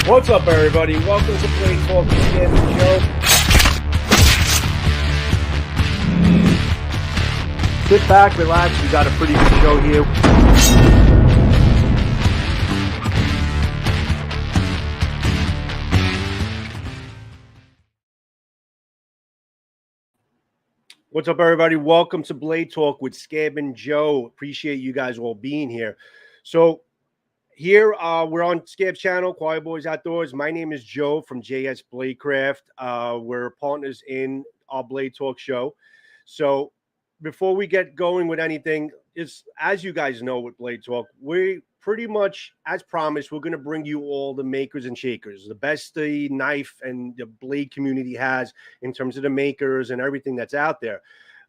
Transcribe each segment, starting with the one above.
What's up, everybody? Welcome to Bladecraft with Scab Joe. Sit back, relax. We got a pretty good show here. What's up, everybody? Welcome to Blade Talk with Scab and Joe. Appreciate you guys all being here. So here we're on Scab's channel, Choirboyz Outdoors. My name is Joe from JS Bladecraft. We're partners in our Blade Talk show. So before we get going with anything, as you guys know with Blade Talk, we pretty much, as promised, we're going to bring you all the makers and shakers, the best the knife and the blade community has in terms of the makers and everything that's out there.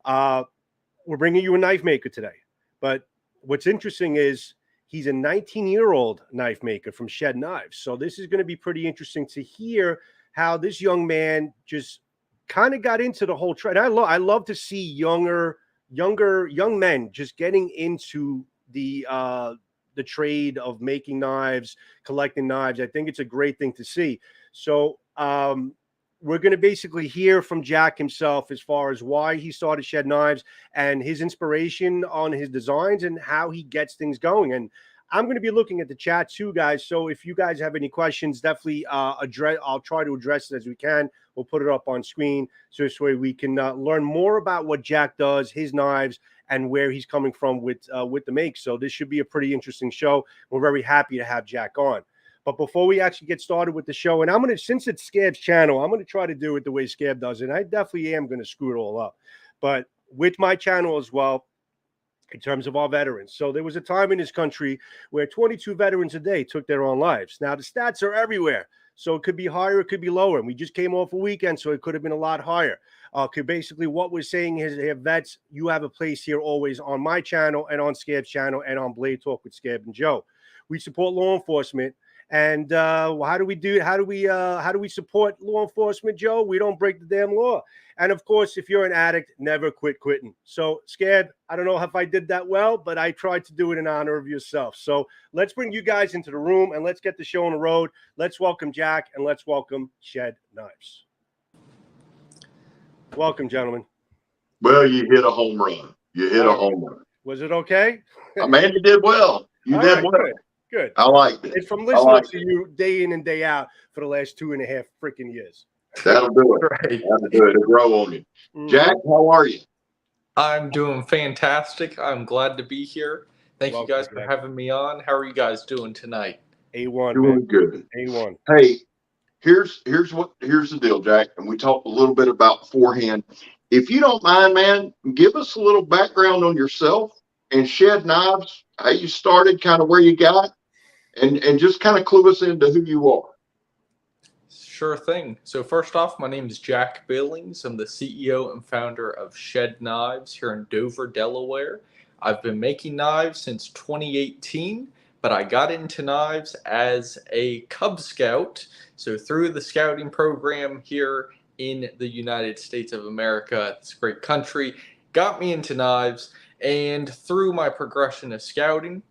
We're bringing you a knife maker today. But what's interesting is he's a 19-year-old knife maker from Shed Knives. So this is going to be pretty interesting to hear how this young man just kind of got into the whole trend. I love to see young men just getting into the trade of making knives, collecting knives. I think it's a great thing to see. So we're going to basically hear from Jack himself as far as why he started Shed Knives and his inspiration on his designs and how he gets things going. And I'm going to be looking at the chat too, guys. So if you guys have any questions, definitely I'll try to address it as we can. We'll put it up on screen so this way we can learn more about what Jack does, his knives, and where he's coming from with the make. So this should be a pretty interesting show. We're very happy to have Jack on. But before we actually get started with the show, and since it's Scab's channel, I'm going to try to do it the way Scab does it. And I definitely am going to screw it all up. But with my channel as well, in terms of our veterans. So there was a time in this country where 22 veterans a day took their own lives. Now the stats are everywhere. So it could be higher, it could be lower. And we just came off a weekend, so it could have been a lot higher. Basically what we're saying is, here, vets, you have a place here always on my channel and on Scab's channel and on Blade Talk with Scab and Joe. We support law enforcement. And how do we support law enforcement, Joe? We don't break the damn law. And of course, if you're an addict, never quit quitting. So, Scab, I don't know if I did that well, but I tried to do it in honor of yourself. So let's bring you guys into the room and let's get the show on the road. Let's welcome Jack and let's welcome Shed Knives. Welcome, gentlemen. Well, you hit a home run. A home run. Was it okay? Man, you did well. You did well. Good. I liked it. It's from listening to you day in and day out for the last 2.5 freaking years. That'll do it. Right. That'll do it. It'll grow on you. Mm-hmm. Jack, how are you? I'm doing fantastic. I'm glad to be here. Thank you guys for having me on. How are you guys doing tonight? A1. Doing man. good. A1. Hey, here's the deal, Jack. And we talked a little bit about beforehand. If you don't mind, man, give us a little background on yourself and Shed Knives, how you started, kind of where you got. And just kind of clue us into who you are. Sure thing. So first off, my name is Jack Billings. I'm the CEO and founder of Shed Knives here in Dover, Delaware. I've been making knives since 2018, but I got into knives as a Cub Scout. So through the scouting program here in the United States of America, this great country, got me into knives. And through my progression of scouting,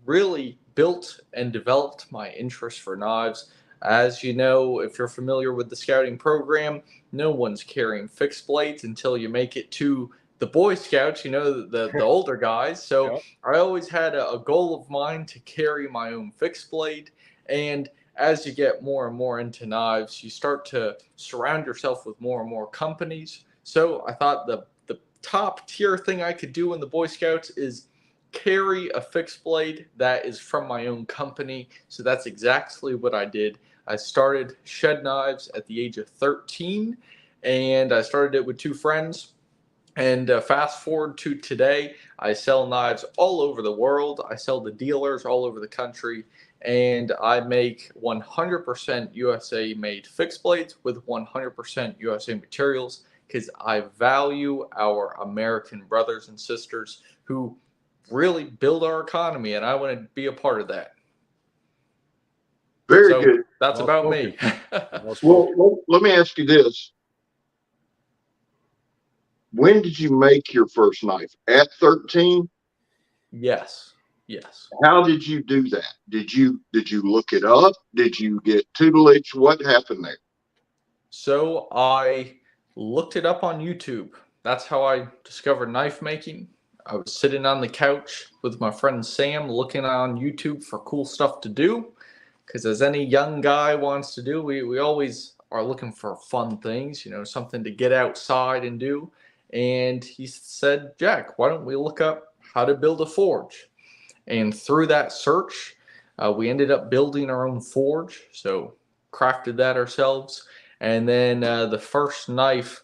really built and developed my interest for knives. As you know, if you're familiar with the scouting program, no one's carrying fixed blades until you make it to the Boy Scouts, you know, the older guys. So yep. I always had a goal of mine to carry my own fixed blade. And as you get more and more into knives, you start to surround yourself with more and more companies. So I thought the top tier thing I could do in the Boy Scouts is carry a fixed blade that is from my own company. So that's exactly what I did. I started Shed Knives at the age of 13, and I started it with 2 friends. And fast forward to today, I sell knives all over the world. I sell to dealers all over the country, and I make 100% USA made fixed blades with 100% USA materials because I value our American brothers and sisters who really build our economy, and I want to be a part of that. Very good. That's about me. Well, let me ask you this. When did you make your first knife? At 13? Yes. Yes. How did you do that? Did you look it up? Did you get tutelage? What happened there? So I looked it up on YouTube. That's how I discovered knife making. I was sitting on the couch with my friend Sam looking on YouTube for cool stuff to do. Because as any young guy wants to do, we always are looking for fun things, you know, something to get outside and do. And he said, Jack, why don't we look up how to build a forge? And through that search, we ended up building our own forge. So crafted that ourselves. And then the first knife,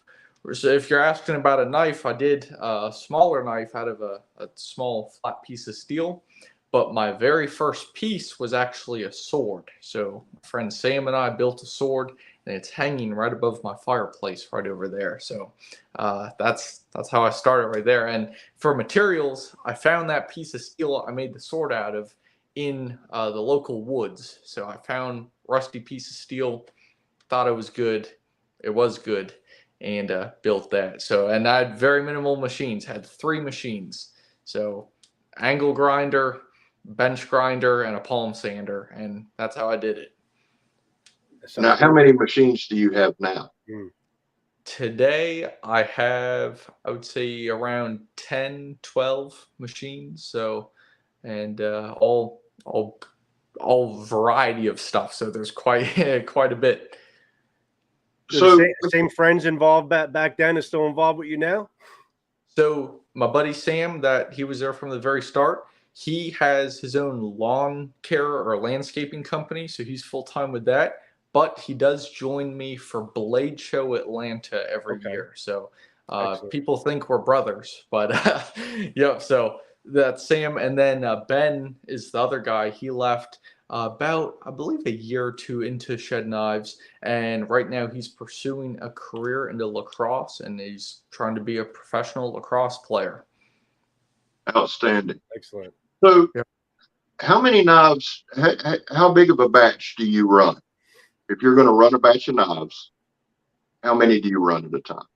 so if you're asking about a knife, I did a smaller knife out of a small flat piece of steel. But my very first piece was actually a sword. So my friend Sam and I built a sword, and it's hanging right above my fireplace right over there. So that's how I started right there. And for materials, I found that piece of steel I made the sword out of in the local woods. So I found rusty piece of steel, thought it was good. It was good, and built that. So, and I had very minimal machines, had 3 machines. So angle grinder, bench grinder, and a palm sander, and that's how I did it. Now, how many machines do you have now? Today I have, I would say, around 10, 12 machines. So, and all variety of stuff. So there's quite quite a bit. So same friends involved back then is still involved with you now? So my buddy Sam, that he was there from the very start, he has his own lawn care or landscaping company, so he's full-time with that. But he does join me for Blade Show Atlanta every year. So people think we're brothers, but yeah, so that's Sam. And then Ben is the other guy. He left about, I believe, a year or 2 into Shed Knives, and right now he's pursuing a career into lacrosse, and he's trying to be a professional lacrosse player. Outstanding. Excellent. So how many knives, how big of a batch do you run? If you're going to run a batch of knives, how many do you run at a time?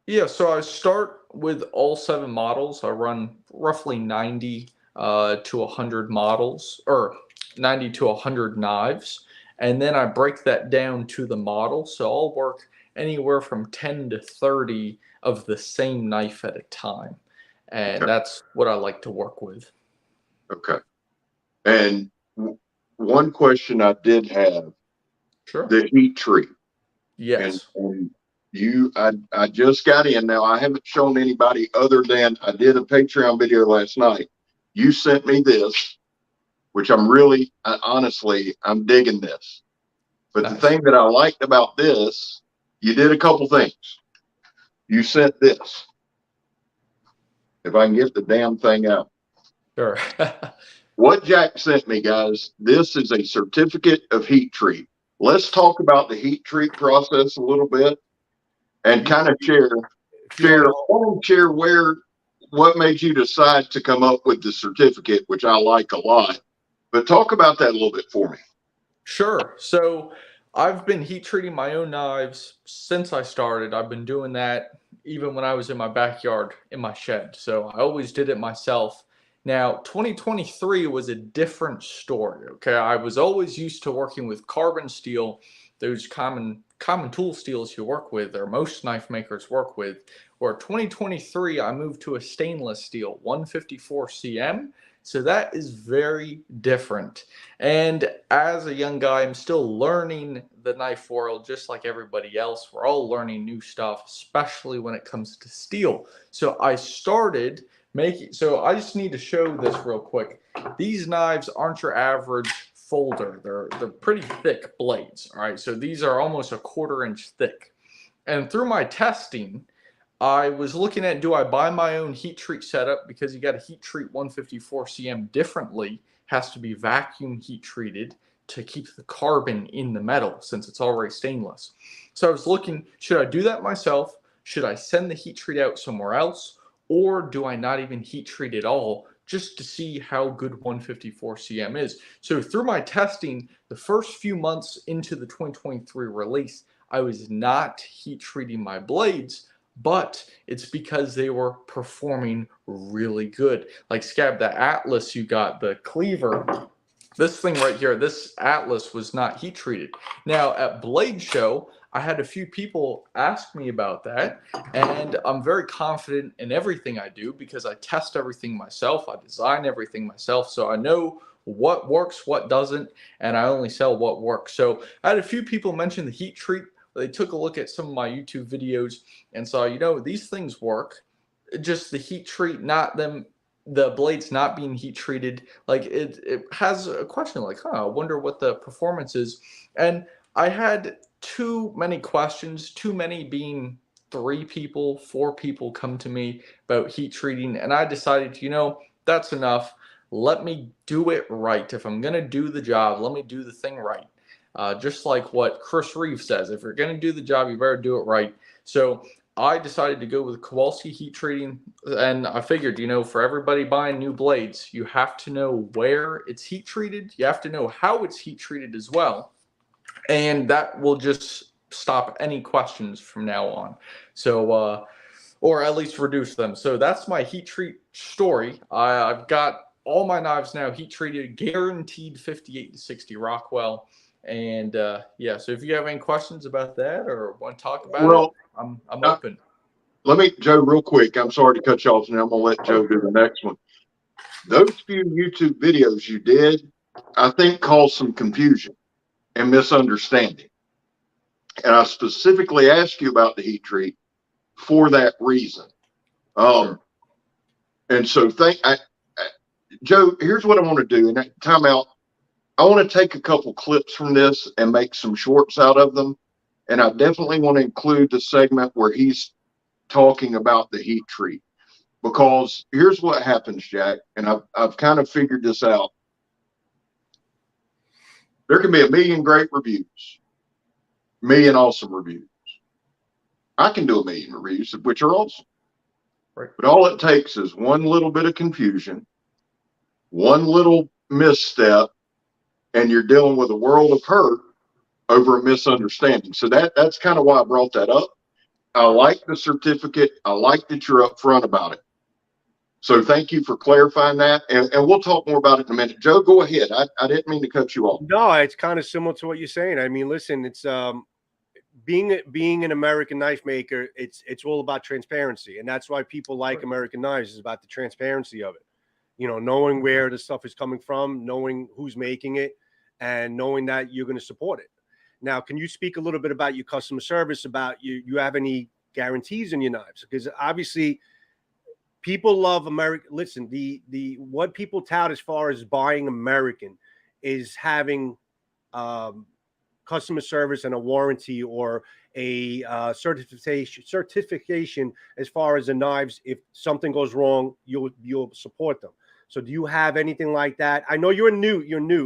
Yeah, so I start with all 7 models. I run roughly 90 to 100 models, or 90 to 100 knives, and then I break that down to the model. So I'll work anywhere from 10 to 30 of the same knife at a time, and that's what I like to work with. Okay. And one question I did have, the heat treat. Yes. And I just got in now. I haven't shown anybody other than I did a Patreon video last night. You sent me this, which I'm really, honestly, I'm digging this. But the thing that I liked about this, you did a couple things. You sent this. If I can get the damn thing out. Sure. What Jack sent me, guys, this is a certificate of heat treat. Let's talk about the heat treat process a little bit and kind of share what made you decide to come up with the certificate, which I like a lot. But talk about that a little bit for me. Sure. So I've been heat treating my own knives since I started. I've been doing that even when I was in my backyard in my shed. So I always did it myself. Now, 2023 was a different story. Okay, I was always used to working with carbon steel, those common tool steels you work with, or most knife makers work with. Where 2023, I moved to a stainless steel 154 cm. So that is very different. And as a young guy, I'm still learning the knife world just like everybody else. We're all learning new stuff, especially when it comes to steel. So I started making, so I just need to show this real quick. These knives aren't your average folder. They're pretty thick blades. All right, so these are almost a 1/4 inch thick. And through my testing, I was looking at, do I buy my own heat treat setup, because you got to heat treat 154 cm differently, has to be vacuum heat treated to keep the carbon in the metal since it's already stainless. So I was looking, should I do that myself? Should I send the heat treat out somewhere else? Or do I not even heat treat at all, just to see how good 154 cm is? So through my testing, the first few months into the 2023 release, I was not heat treating my blades, but it's because they were performing really good. Like Scab, the Atlas you got, the Cleaver, this thing right here, this Atlas was not heat treated. Now at Blade Show, I had a few people ask me about that, and I'm very confident in everything I do because I test everything myself, I design everything myself, so I know what works, what doesn't, and I only sell what works. So I had a few people mention the heat treat. They took a look at some of my YouTube videos and saw, you know, these things work. Just the heat treat, not them, the blades not being heat treated. Like it has a question like, I wonder what the performance is. And I had too many questions, too many being 3 people, 4 people come to me about heat treating. And I decided, you know, that's enough. Let me do it right. If I'm going to do the job, let me do the thing right. Just like what Chris Reeve says, if you're going to do the job, you better do it right. So I decided to go with Kowalski heat treating, and I figured, you know, for everybody buying new blades, you have to know where it's heat treated. You have to know how it's heat treated as well. And that will just stop any questions from now on. So, or at least reduce them. So that's my heat treat story. I've got all my knives now heat treated, guaranteed 58 to 60 Rockwell. And yeah, so if you have any questions about that or want to talk about it, I'm open. Let me, Joe, real quick. I'm sorry to cut you off, and I'm gonna let Joe do the next one. Those few YouTube videos you did, I think, caused some confusion and misunderstanding. And I specifically asked you about the heat treat for that reason. Sure. And so, Joe, here's what I want to do. And time out. I want to take a couple clips from this and make some shorts out of them. And I definitely want to include the segment where he's talking about the heat treat, because here's what happens, Jack. And I've kind of figured this out. There can be a million great reviews, a million awesome reviews. I can do a million reviews, which are awesome. Right. But all it takes is one little bit of confusion, one little misstep, and you're dealing with a world of hurt over a misunderstanding. So that's kind of why I brought that up. I like the certificate. I like that you're upfront about it. So thank you for clarifying that. And we'll talk more about it in a minute. Joe, go ahead. I didn't mean to cut you off. No, it's kind of similar to what you're saying. I mean, listen, it's being an American knife maker, it's all about transparency. And that's why people like American knives, is about the transparency of it. You know, knowing where the stuff is coming from, knowing who's making it, and knowing that you're going to support it. Now, can you speak a little bit about your customer service, about you have any guarantees in your knives? Because obviously people love American. Listen, the what people tout as far as buying American is having customer service and a warranty or a certification as far as the knives. If something goes wrong, you'll support them. So do you have anything like that? I know you're new.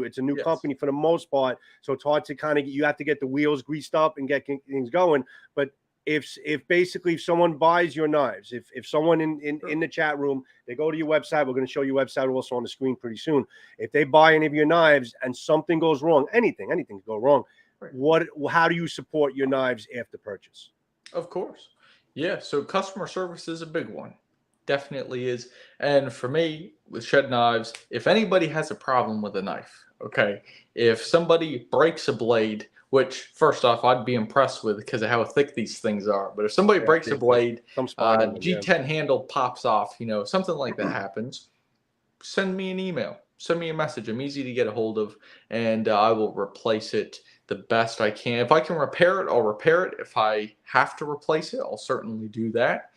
It's a new company for the most part. So it's hard to kind of, you have to get the wheels greased up and get things going. But if basically if someone buys your knives, if someone in the chat room, they go to your website, we're going to show your website also on the screen pretty soon. If they buy any of your knives and something goes wrong, anything can go wrong. How do you support your knives after purchase? Of course. Yeah. So customer service is a big one. Definitely is. And for me, with Shed Knives, if anybody has a problem with a knife, okay, if somebody breaks a blade, which first off, I'd be impressed with because of how thick these things are. But if somebody breaks a blade, G10 handle pops off, you know, something like that happens, send me an email, send me a message. I'm easy to get a hold of, and I will replace it the best I can. If I can repair it, I'll repair it. If I have to replace it, I'll certainly do that.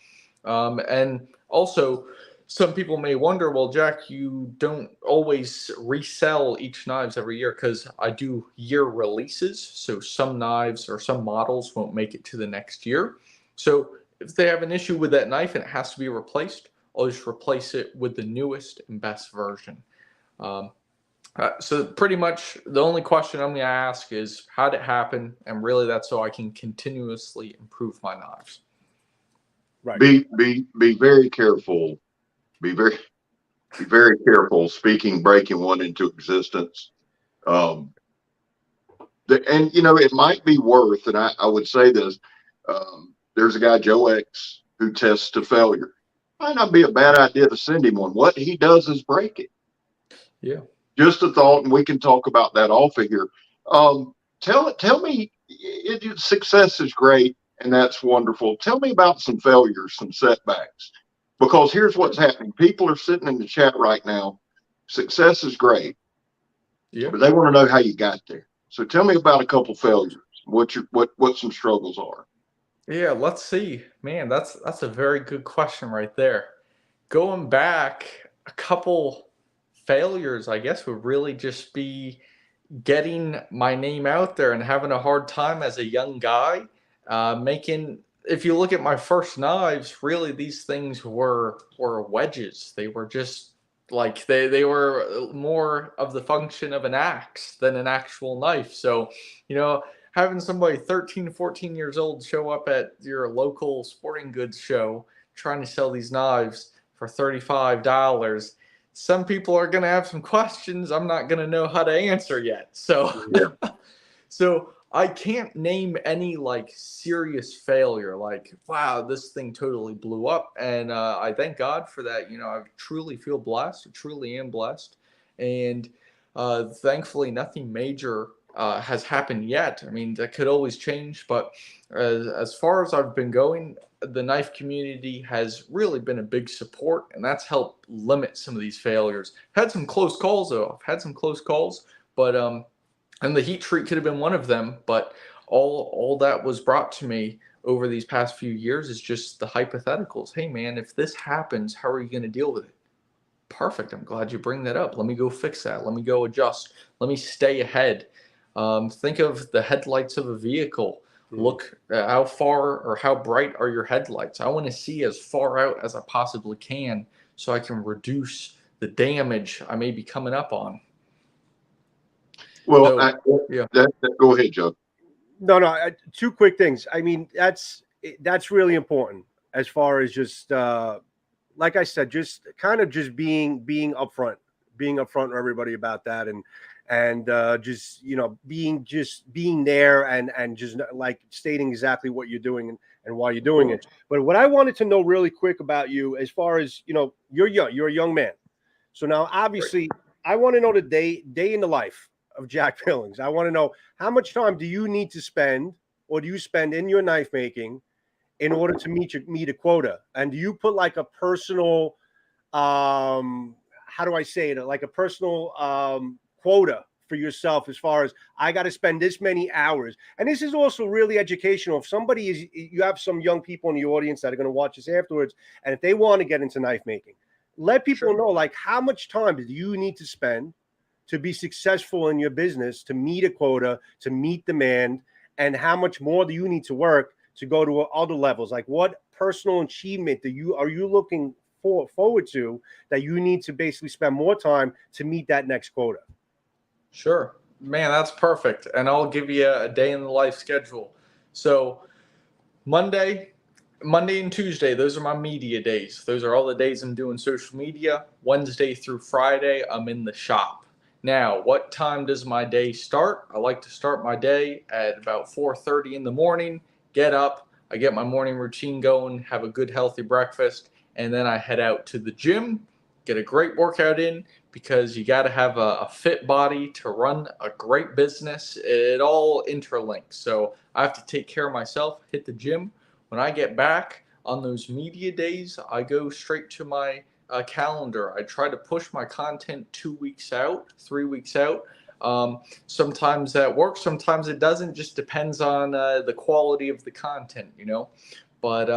And also, some people may wonder, well, Jack, you don't always resell each knives every year, because I do year releases. So some knives or some models won't make it to the next year. So if they have an issue with that knife and it has to be replaced, I'll just replace it with the newest and best version. So pretty much the only question I'm going to ask is, how did it happen? And really that's so I can continuously improve my knives. Right. Be very careful. Be very careful breaking one into existence. And you know, it might be worth, and I would say this, there's a guy, Joe X, who tests to failure. Might not be a bad idea to send him one. What he does is break it. Yeah. Just a thought, and we can talk about that off of here. Tell me, success is great, and that's wonderful. Tell me about some failures, some setbacks, because here's what's happening. People are sitting in the chat right now. Success is great, Yeah. but they want to know how you got there. So tell me about a couple failures. What some struggles are. Yeah, let's see. Man, that's a very good question right there. Going back, a couple failures, I guess, would really just be getting my name out there and having a hard time as a young guy. Making, if you look at my first knives, really these things were wedges. They were just like they were more of the function of an axe than an actual knife. So, having somebody 13, 14 years old show up at your local sporting goods show trying to sell these knives for $35, some people are going to have some questions I'm not going to know how to answer yet. So, Yeah. so I can't name any like serious failure, like, wow, this thing totally blew up. And I thank God for that. I truly feel blessed. I truly am blessed. And thankfully, nothing major has happened yet. I mean, that could always change. But as far as I've been going, the knife community has really been a big support, and that's helped limit some of these failures. Had some close calls, though. I've had some close calls, but and the heat treat could have been one of them. But all that was brought to me over these past few years is just the hypotheticals. Hey, man, if this happens, how are you going to deal with it? Perfect. I'm glad you bring that up. Let me go fix that. Let me go adjust. Let me stay ahead. Think of the headlights of a vehicle. Look at how far or how bright are your headlights. I want to see as far out as I possibly can so I can reduce the damage I may be coming up on. Well, So, yeah. Go ahead, Joe. No. Two quick things. I mean, that's really important as far as just like I said, just kind of just being upfront with everybody about that, and just being there and just like stating exactly what you're doing and why you're doing it. But what I wanted to know really quick about you, as far as you're a young man, so now obviously I want to know the day in the life of Jack Billings. I want to know, how much time do you need to spend, or do you spend in your knife making, in order to meet a quota? And do you put like a personal how do I say it, like a personal quota for yourself, as far as, I got to spend this many hours? And this is also really educational. If somebody is, you have some young people in the audience that are going to watch this afterwards, and if they want to get into knife making, let people know, like, how much time do you need to spend to be successful in your business, to meet a quota, to meet demand, and how much more do you need to work to go to other levels? Like, what personal achievement are you looking forward to, that you need to basically spend more time to meet that next quota? Sure, man, that's perfect. And I'll give you a day in the life schedule. So Monday and Tuesday, those are my media days. Those are all the days I'm doing social media. Wednesday through Friday, I'm in the shop. Now, what time does my day start? I like to start my day at about 4:30 in the morning. Get up, I get my morning routine going, have a good healthy breakfast, and then I head out to the gym, get a great workout in, because you got to have a fit body to run a great business. It all interlinks. So I have to take care of myself, hit the gym. When I get back on those media days, I go straight to my calendar. I try to push my content 2 weeks out, 3 weeks out. Sometimes that works, sometimes it doesn't. Just depends on the quality of the content, But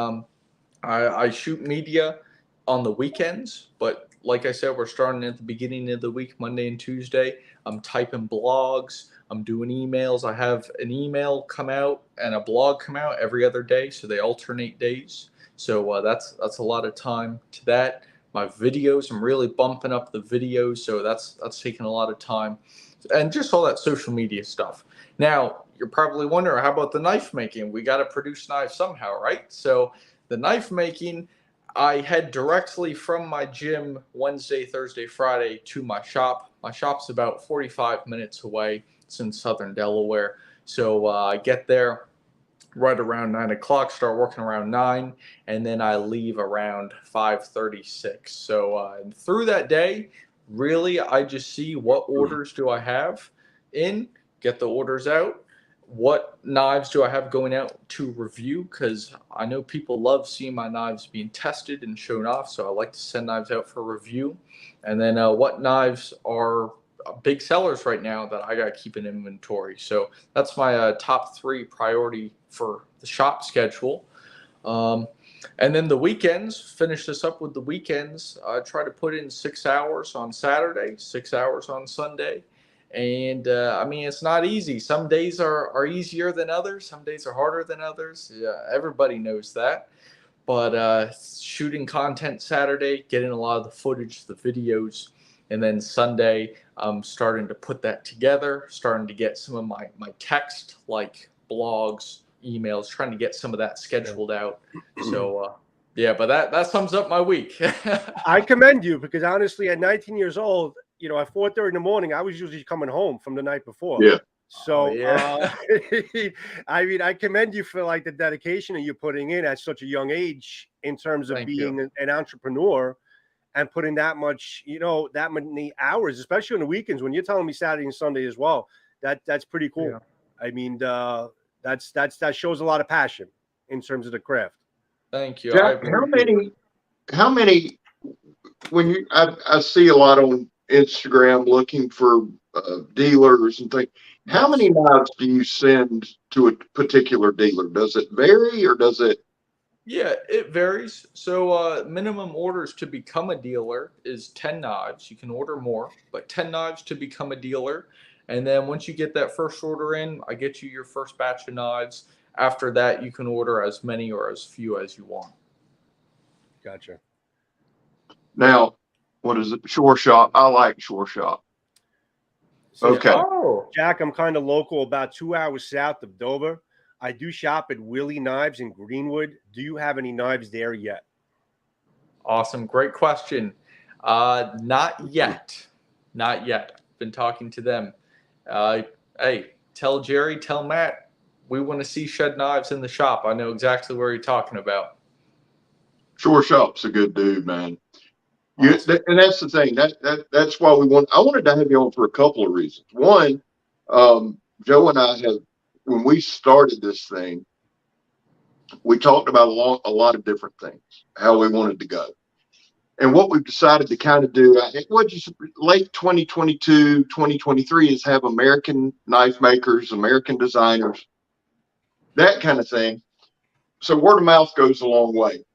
I shoot media on the weekends, but like I said, we're starting at the beginning of the week, Monday and Tuesday. I'm typing blogs, I'm doing emails. I have an email come out and a blog come out every other day, so they alternate days. So that's a lot of time to that. My videos, I'm really bumping up the videos, so that's taking a lot of time, and just all that social media stuff. Now, you're probably wondering, how about the knife making? We got to produce knives somehow, right? So the knife making, I head directly from my gym Wednesday, Thursday, Friday to my shop. My shop's about 45 minutes away. It's in southern Delaware. So I get there, right around 9 o'clock, start working around 9, and then I leave around 5:36. So through that day, really, I just see what orders do I have in, get the orders out. What knives do I have going out to review? Because I know people love seeing my knives being tested and shown off, so I like to send knives out for review. And then what knives are big sellers right now that I got to keep in inventory. So that's my top 3 priority for the shop schedule. And then the weekends, finish this up with the weekends. I try to put in 6 hours on Saturday, 6 hours on Sunday. And I mean, it's not easy. Some days are easier than others. Some days are harder than others. Yeah, everybody knows that. But shooting content Saturday, getting a lot of the footage, the videos, and then Sunday, I'm starting to put that together, starting to get some of my text, like blogs, emails, trying to get some of that scheduled out. So, yeah, but that sums up my week. I commend you, because honestly, at 19 years old, you know, at 4:30 in the morning, I was usually coming home from the night before. Yeah. So, yeah. I mean, I commend you for like the dedication that you're putting in at such a young age in terms of Thank being you. an entrepreneur and putting that much, you know, that many hours, especially on the weekends when you're telling me Saturday and Sunday as well. That's pretty cool. Yeah. I mean, that shows a lot of passion in terms of the craft. Thank you. Jack, how many, when I see a lot on Instagram looking for dealers and things, how many knives do you send to a particular dealer? Does it vary, or does it? Yeah, it varies. So minimum orders to become a dealer is 10 knives. You can order more, but 10 knives to become a dealer. And then once you get that first order in, I get you your first batch of knives. After that, you can order as many or as few as you want. Gotcha. Now, what is it? Shore Shop. I like Shore Shop. So, Okay. Oh, Jack, I'm kind of local, about 2 hours south of Dover. I do shop at Willie Knives in Greenwood. Do you have any knives there yet? awesome. Great question. Not yet. Not yet. Been talking to them. Hey, tell Jerry, tell Matt, we want to see Shed Knives in the shop. I know exactly where you're talking about. Shore Shop's a good dude, man. Awesome. And that's the thing. That's why I wanted to have you on for a couple of reasons. One, Joe and I have, when we started this thing, we talked about a lot of different things, how we wanted to go. And what we've decided to kind of do, late 2022, 2023, is have American knife makers, American designers, that kind of thing. So word of mouth goes a long way.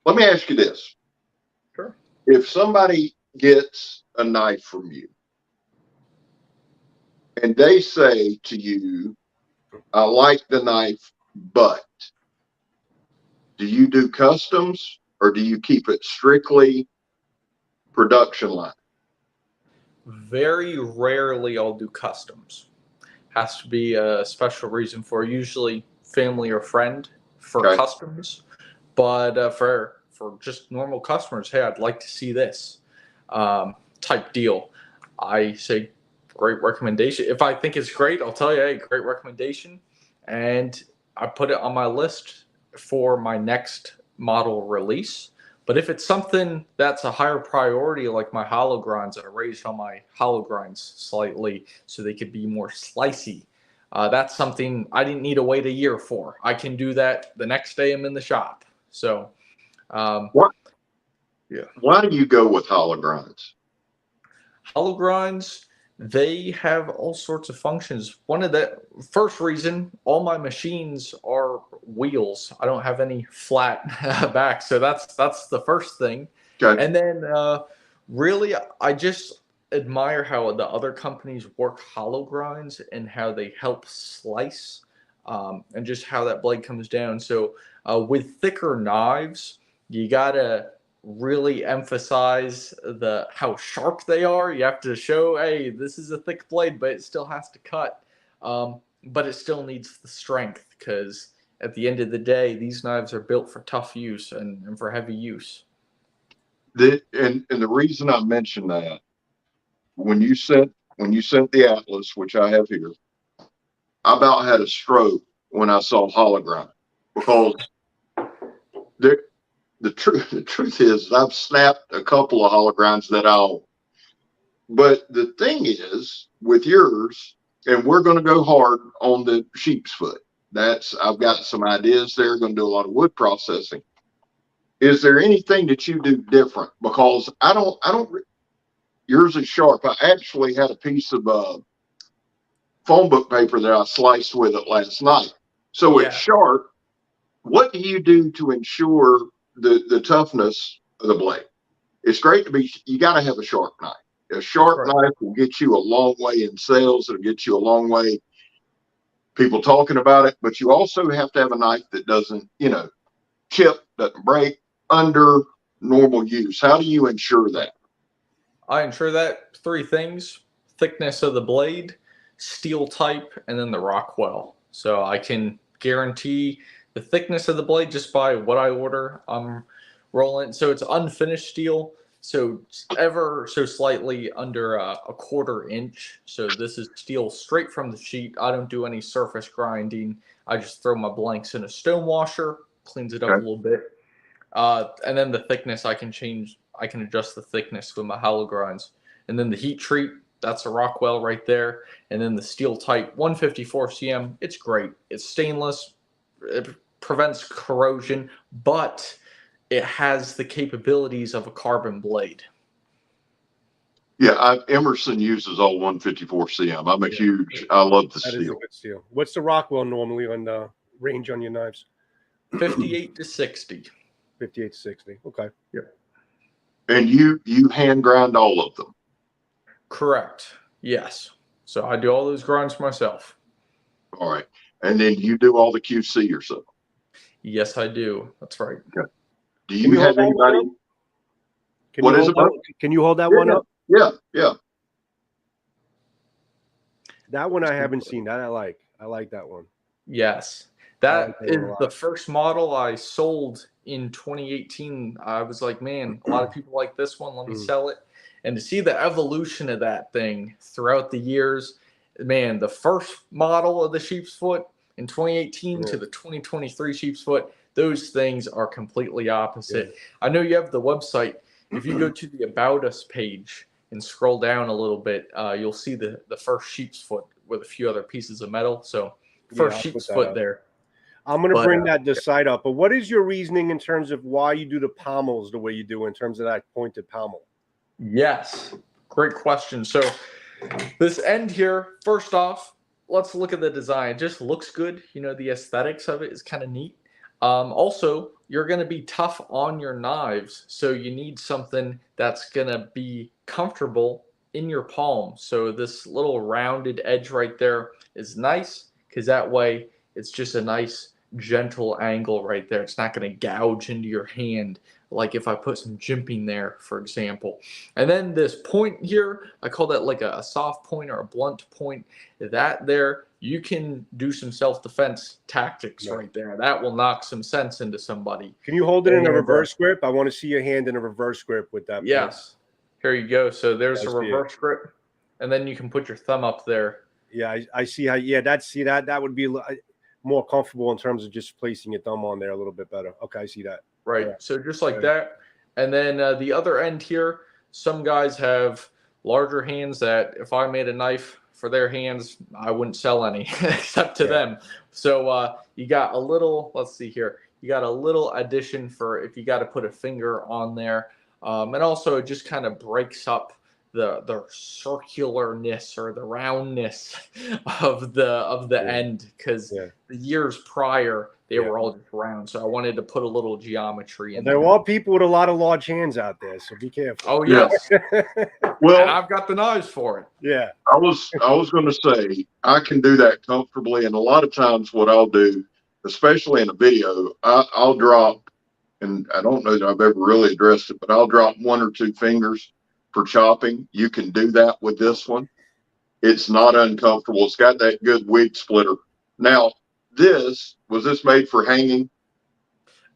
Let me ask you this. Sure. If somebody gets a knife from you and they say to you, I like the knife, but do you do customs, or do you keep it strictly production line? Very rarely I'll do customs. Has to be a special reason for, usually family or friend for Okay. customs. But for just normal customers, hey, I'd like to see this type deal. I say, great recommendation. If I think it's great, I'll tell you, hey, great recommendation. And I put it on my list for my next model release. But if it's something that's a higher priority, like my hollow grinds, I raised on my hollow grinds slightly so they could be more slicey. That's something I didn't need to wait a year for. I can do that the next day I'm in the shop. So, What? Yeah. Why do you go with hollow grinds? Hollow grinds, they have all sorts of functions. One of the first reason, all my machines are wheels. I don't have any flat back, so that's the first thing. Okay. And then really, I just admire how the other companies work hollow grinds and how they help slice, and just how that blade comes down. So with thicker knives, you gotta really emphasize how sharp they are. You have to show, hey, this is a thick blade, but it still has to cut. But it still needs the strength, because at the end of the day, these knives are built for tough use and for heavy use. And the reason I mentioned that, when you sent the Atlas, which I have here, I about had a stroke when I saw hologram, because the truth is I've snapped a couple of holograms that but the thing is with yours, and we're going to go hard on the sheep's foot. I've got some ideas there, going to do a lot of wood processing. Is there anything that you do different? Because I don't, yours is sharp. I actually had a piece of phone book paper that I sliced with it last night. So it's sharp. What do you do to ensure the toughness of the blade? It's great you got to have a sharp knife. A sharp knife will get you a long way in sales. It'll get you a long way, people talking about it, but you also have to have a knife that doesn't, chip, doesn't break under normal use. How do you ensure that? I ensure that 3 things: thickness of the blade, steel type, and then the Rockwell. So I can guarantee the thickness of the blade just by what I order. I'm rolling. So it's unfinished steel. So ever so slightly under a 1/4 inch. So this is steel straight from the sheet. I don't do any surface grinding. I just throw my blanks in a stone washer, cleans it up a little bit. And then the thickness I can change. I can adjust the thickness with my hollow grinds. And then the heat treat, that's a Rockwell right there. And then the steel type 154 cm. It's great. It's stainless. It prevents corrosion, but it has the capabilities of a carbon blade. Yeah, Emerson uses all 154 cm. I'm a huge. I love the steel. That is a good steel. What's the Rockwell normally on the range on your knives? 58 to 60. 58 to 60. Okay. Yep. And you hand grind all of them? Correct. Yes. So I do all those grinds myself. All right. And then you do all the QC yourself? Yes, I do. That's right. Okay. Do you have anybody? Can you hold that one up? Yeah. That one I haven't seen. That I like. I like that one. Yes. That is the first model I sold in 2018. I was like, man, a lot of people like this one. Let me sell it. And to see the evolution of that thing throughout the years, man, the first model of the sheep's foot in 2018 to the 2023 sheep's foot, those things are completely opposite. I know you have the website. If you go to the About Us page and scroll down a little bit, you'll see the first sheep's foot with a few other pieces of metal. So first sheep's foot there. I'm going to bring the site up. But what is your reasoning in terms of why you do the pommels the way you do in terms of that pointed pommel? Yes. Great question. So this end here, first off, let's look at the design. It just looks good. The aesthetics of it is kind of neat. Also, you're going to be tough on your knives. So you need something that's going to be comfortable in your palm. So this little rounded edge right there is nice because that way it's just a nice gentle angle right there. It's not going to gouge into your hand like if I put some jimping there, for example. And then this point here, I call that like a soft point or a blunt point. That there, you can do some self-defense tactics right there. That will knock some sense into somebody. Can you hold it in a reverse grip? I want to see your hand in a reverse grip with that. Yes. Here you go. So there's a reverse grip. And then you can put your thumb up there. Yeah, I see how. Yeah, that would be more comfortable in terms of just placing your thumb on there a little bit better. Okay, I see that. Right. Yeah. So just like that. And then the other end here, some guys have larger hands that if I made a knife for their hands, I wouldn't sell any except to them. So you got a little, let's see here. You got a little addition for if you got to put a finger on there. And also it just kind of breaks up the circularness or the roundness of the end, because the years prior they were all just round. So I wanted to put a little geometry in there. There are people with a lot of large hands out there, so be careful. Oh yes. Well, and I've got the knives for it. Yeah. I was going to say I can do that comfortably, and a lot of times what I'll do, especially in a video, I'll drop, and I don't know that I've ever really addressed it, but I'll drop 1 or 2 fingers for chopping. You can do that with this one. It's not uncomfortable. It's got that good wig splitter. Now, was this made for hanging?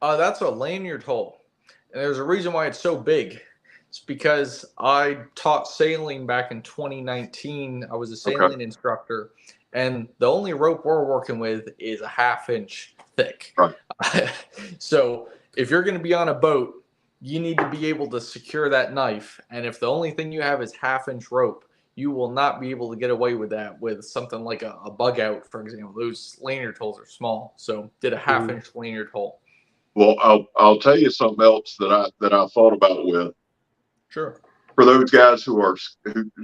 That's a lanyard hole. And there's a reason why it's so big. It's because I taught sailing back in 2019. I was a sailing instructor, and the only rope we're working with is a 1/2 inch thick. Right. So if you're going to be on a boat, you need to be able to secure that knife. And if the only thing you have is 1/2 inch rope, you will not be able to get away with that with something like a bug out, for example. Those lanyard holes are small, so did a 1/2 inch lanyard hole. Well, I'll tell you something else that I thought about with. Sure. For those guys who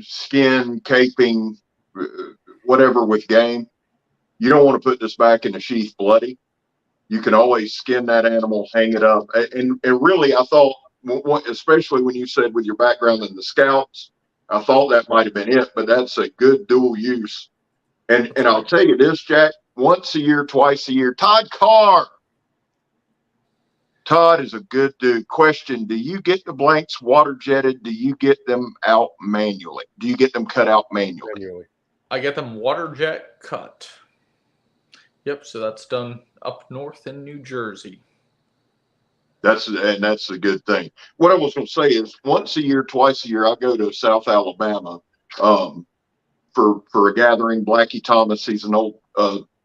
skin caping, whatever with game, you don't want to put this back in the sheath bloody. You can always skin that animal, hang it up, and really, I thought, especially when you said with your background in the Scouts, I thought that might have been it, but that's a good dual use. And I'll tell you this, Jack, once a year, twice a year, Todd Carr. Todd is a good dude. Question, do you get the blanks water jetted? Do you get them out manually? Do you get them cut out manually? I get them water jet cut. Yep, so that's done up north in New Jersey. That's a good thing. What I was going to say is once a year, twice a year, I go to South Alabama for a gathering. Blackie Thomas, he's an old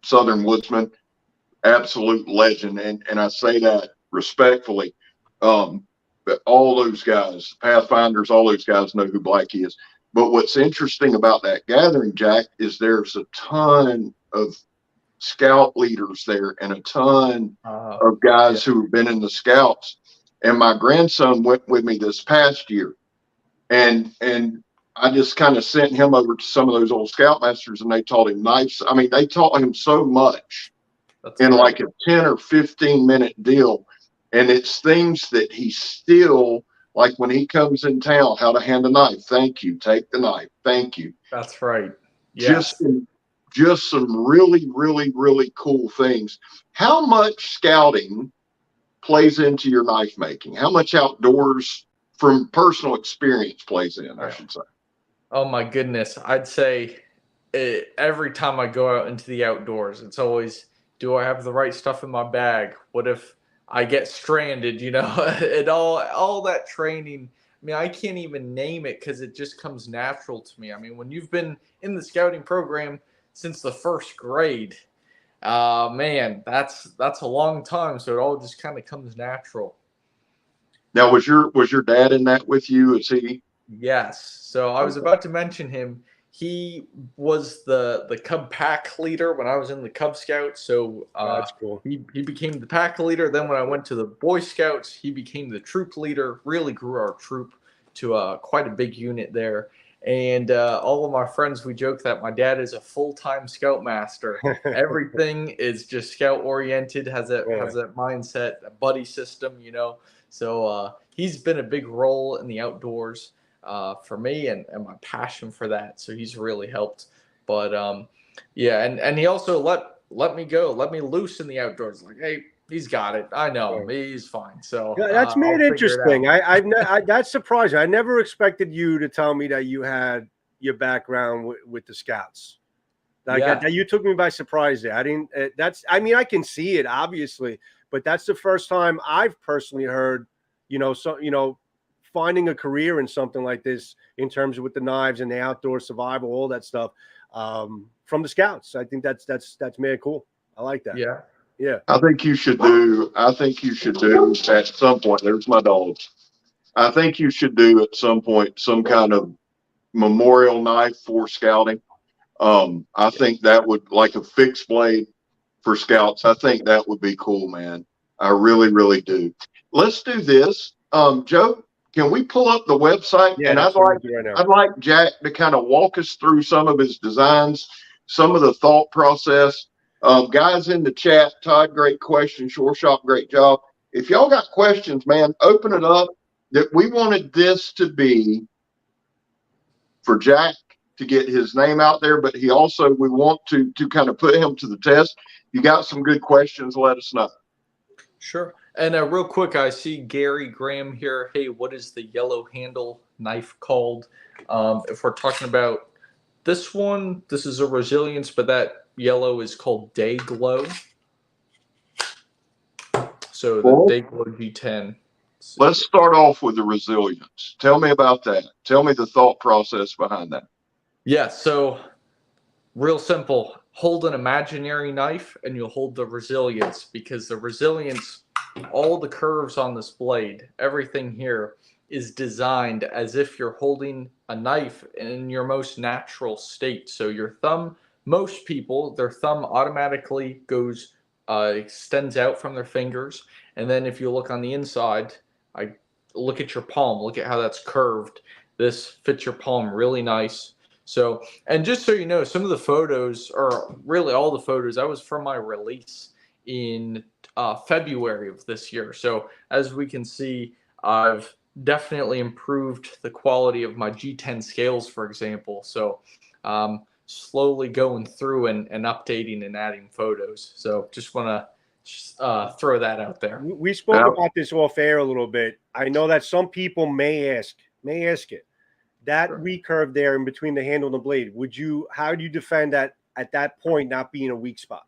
Southern woodsman, absolute legend. And I say that respectfully. But all those guys, Pathfinders, all those guys know who Blackie is. But what's interesting about that gathering, Jack, is there's a ton of Scout leaders there and a ton of guys who have been in the Scouts. And my grandson went with me this past year, and I just kind of sent him over to some of those old Scoutmasters, and they taught him knives. I mean, they taught him so much like a 10 or 15 minute deal. And it's things that he still, like when he comes in town, how to hand a knife. Thank you. Take the knife. Thank you. That's right. Yes. Just some really, really, really cool things. How much scouting plays into your knife making? How much outdoors from personal experience plays in, I should say? Oh my goodness. I'd say every time I go out into the outdoors, it's always, do I have the right stuff in my bag? What if I get stranded, and all that training. I mean, I can't even name it because it just comes natural to me. I mean, when you've been in the scouting program since the 1st grade, man, that's a long time. So it all just kind of comes natural. Now, was your dad in that with you? Is he? Yes. So I was about to mention him. He was the Cub pack leader when I was in the Cub Scouts. So that's cool. He became the pack leader. Then when I went to the Boy Scouts, he became the troop leader. Really grew our troop to quite a big unit there. And all of my friends, we joke that my dad is a full-time Scoutmaster. Everything is just Scout-oriented, has that mindset, a buddy system, So he's been a big role in the outdoors for me and my passion for that. So he's really helped. But and he also let me go, let me loose in the outdoors. Like, hey, he's got it. I know him. He's fine. So that's made it interesting. That's surprising. I never expected you to tell me that you had your background with the Scouts. You took me by surprise there. I didn't. I can see it obviously, but that's the first time I've personally heard, finding a career in something like this in terms of with the knives and the outdoor survival, all that stuff, from the Scouts. I think that's mad cool. I like that. Yeah. Yeah. I think you should do at some point. There's my dog. I think you should do at some point some kind of memorial knife for scouting. I think that would, like a fixed blade for Scouts. I think that would be cool, man. I really, really do. Let's do this. Joe, can we pull up the website? Yeah, and I'd like Jack to kind of walk us through some of his designs, some of the thought process. Guys in the chat, Todd, great question. Shore Shop, great job. If y'all got questions, man, open it up. That we wanted this to be for Jack to get his name out there, but we want to kind of put him to the test. You got some good questions, let us know. Sure. And real quick, I see Gary Graham here. Hey, what is the yellow handle knife called? If we're talking about this one, this is a Resilience, but that yellow is called Day Glow. So the Day Glow G10. Let's start off with the Resilience. Tell me about that. Tell me the thought process behind that. Yeah, so Real simple. Hold an imaginary knife and you'll hold the resilience, because the resilience, all the curves on this blade, everything here is designed as if you're holding a knife in your most natural state. So your thumb, most people, their thumb automatically goes, extends out from their fingers. And then if you look on the inside, I look at your palm, look at how that's curved. This fits your palm really nice. So, and just so you know, some of the photos, or really all the photos, that was from my release in February of this year. So as we can see, I've definitely improved the quality of my G10 scales, for example. So slowly going through and updating and adding photos. So just want to throw that out there. We spoke about this off air a little bit. I know that some people may ask it. That recurve there in between the handle and the blade, how do you defend that at that point not being a weak spot?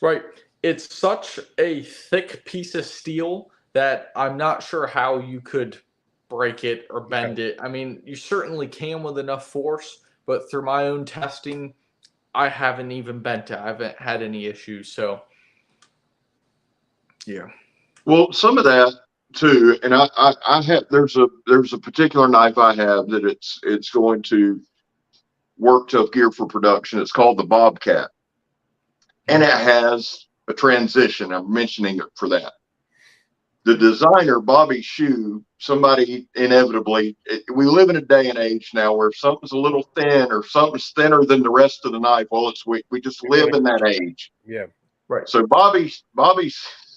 Right. It's such a thick piece of steel that I'm not sure how you could break it or bend it. I mean, you certainly can with enough force, but through my own testing, I haven't even bent it. I haven't had any issues. So, yeah. Well, some of that too, and I have, there's a particular knife I have that it's going to work tough gear for production. It's called the Bobcat, and it has a transition. I'm mentioning it for that. The designer, Bobby Shoe, somebody inevitably, we live in a day and age now where something's a little thin or something's thinner than the rest of the knife. Well, we just live in that age. Yeah. Right. So Bobby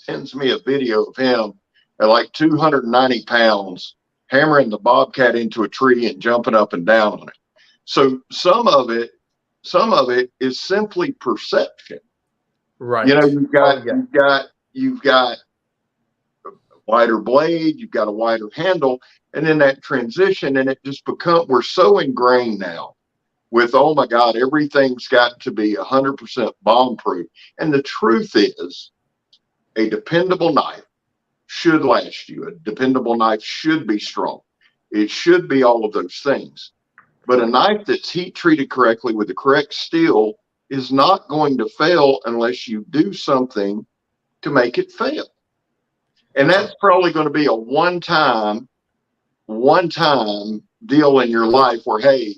sends me a video of him at like 290 pounds hammering the Bobcat into a tree and jumping up and down on it. So some of it is simply perception. Right. You know, you've got a wider blade, you've got a wider handle, and then that transition, and it just we're so ingrained now with, oh my God, everything's got to be 100% bomb proof. And the truth is, a dependable knife should last you. A dependable knife should be strong. It should be all of those things. But a knife that's heat treated correctly with the correct steel is not going to fail unless you do something to make it fail. And that's probably going to be a one-time deal in your life where, hey,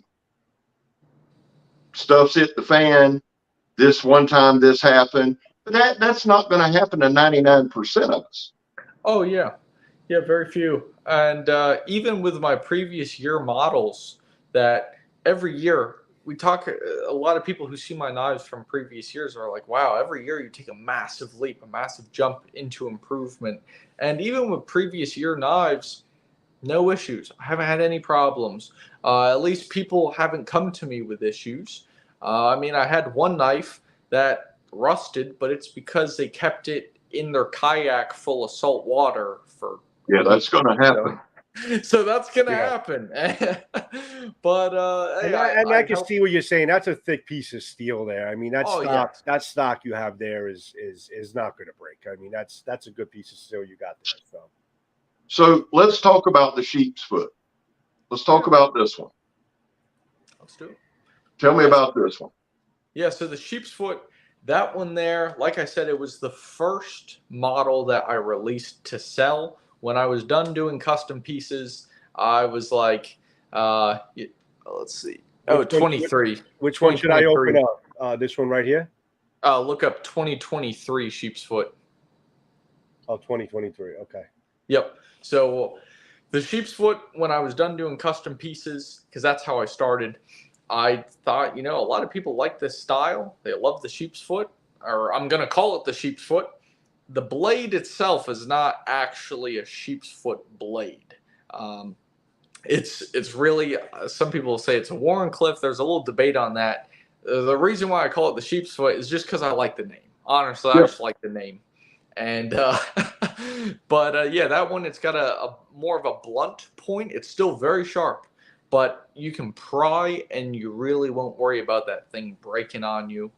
stuff's hit the fan. This one time this happened. But that's not going to happen to 99% of us. Oh, yeah. Yeah, very few. And even with my previous year models, that every year we talk, a lot of people who see my knives from previous years are like, wow, every year you take a massive leap, a massive jump into improvement. And even with previous year knives, no issues. I haven't had any problems. At least people haven't come to me with issues. I mean, I had one knife that rusted, but it's because they kept it in their kayak full of salt water for. Yeah, that's going to happen. So that's going to happen. But I can see what you're saying. That's a thick piece of steel there. I mean, that stock you have there is not going to break. I mean, that's a good piece of steel you got there. So let's talk about the sheep's foot. Let's talk about this one. Let's do it. Tell me about this one. Yeah, so the sheep's foot, that one there, like I said, it was the first model that I released to sell. When I was done doing custom pieces, I was like, let's see. Oh, 23. Which one should I open up? This one right here? Look up 2023 sheep's foot. Oh, 2023. Okay. Yep. So the sheep's foot, when I was done doing custom pieces, because that's how I started, I thought, a lot of people like this style. They love the sheep's foot, or I'm going to call it the sheep's foot. The blade itself is not actually a sheep's foot blade. It's really, some people say it's a Warrenclyffe. There's a little debate on that. The reason why I call it the sheep's foot is just because I like the name. Honestly, I just like the name. And but yeah, that one, it's got a more of a blunt point. It's still very sharp, but you can pry and you really won't worry about that thing breaking on you.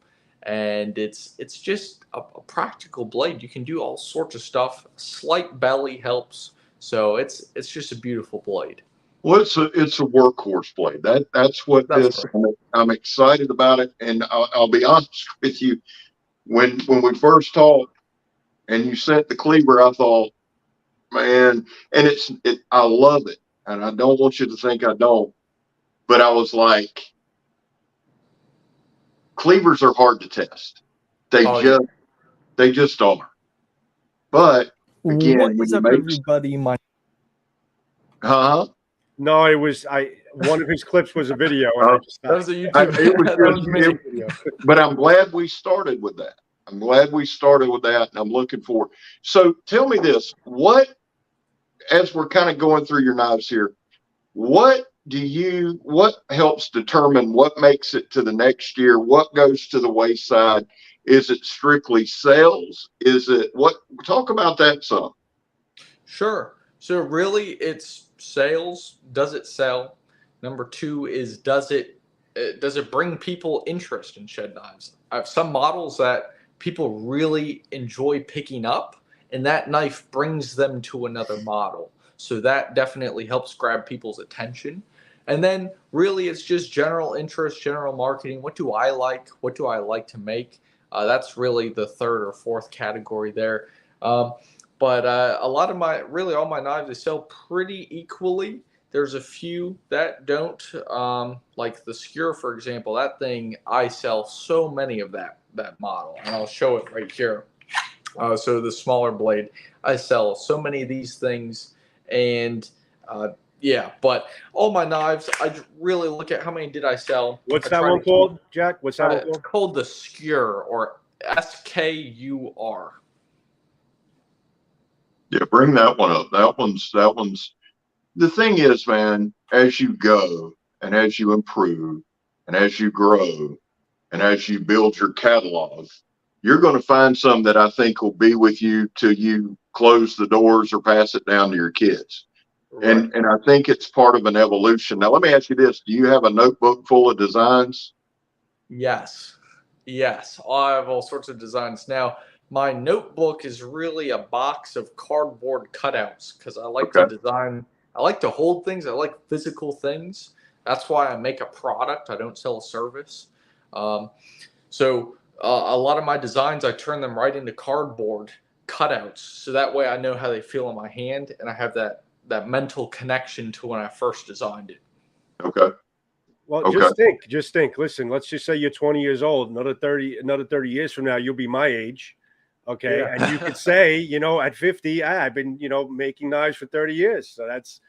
And it's just a practical blade. You can do all sorts of stuff. Slight belly helps. So it's just a beautiful blade. Well, it's a workhorse blade. That's what That's this. right. I'm excited about it, and I'll be honest with you. When we first talked, and you sent the Cleaver, I thought, man, and I love it, and I don't want you to think I don't, but I was like, Cleavers are hard to test. They Oh yeah. just are. But What again, when is you up, make, everybody? huh? No, it was one of his clips was a video, and I just That was a I, YouTube. it was That was me. just, video. but I'm glad we started with that. I'm glad we started with that, and I'm looking for. So tell me this: as we're kind of going through your knives here, what helps determine what makes it to the next year? What goes to the wayside? Is it strictly sales? Is it what? Talk about that some. Sure. So really, it's sales. Does it sell? Number two is does it bring people interest in shed knives? I have some models that people really enjoy picking up, and that knife brings them to another model. So that definitely helps grab people's attention. And then really, it's just general interest, general marketing. What do I like? What do I like to make? That's really the third or fourth category there. But a lot of really all my knives, they sell pretty equally. There's a few that don't, like the skewer, for example. That thing, I sell so many of that model, and I'll show it right here. So the smaller blade, I sell so many of these things, and yeah. But all my knives, I really look at how many did I sell. What's I that try one to called, Jack? What's that one it's called? called the skewer, or SKUR. Yeah, bring that one up. That one's the thing is, man, as you go and as you improve and as you grow and as you build your catalog, you're going to find some that I think will be with you till you close the doors or pass it down to your kids. Right. And I think it's part of an evolution. Now, let me ask you this. Do you have a notebook full of designs? Yes. Yes. I have all sorts of designs. Now, my notebook is really a box of cardboard cutouts because I like to Okay. design, I like to hold things, I like physical things. That's why I make a product, I don't sell a service. So a lot of my designs, I turn them right into cardboard cutouts. So that way I know how they feel in my hand, and I have that mental connection to when I first designed it. Okay. Well, Okay. just think. Listen, let's just say you're 20 years old. Another 30 years from now, you'll be my age. Okay. Yeah. And you could say, at 50, I've been, making knives for 30 years. So it's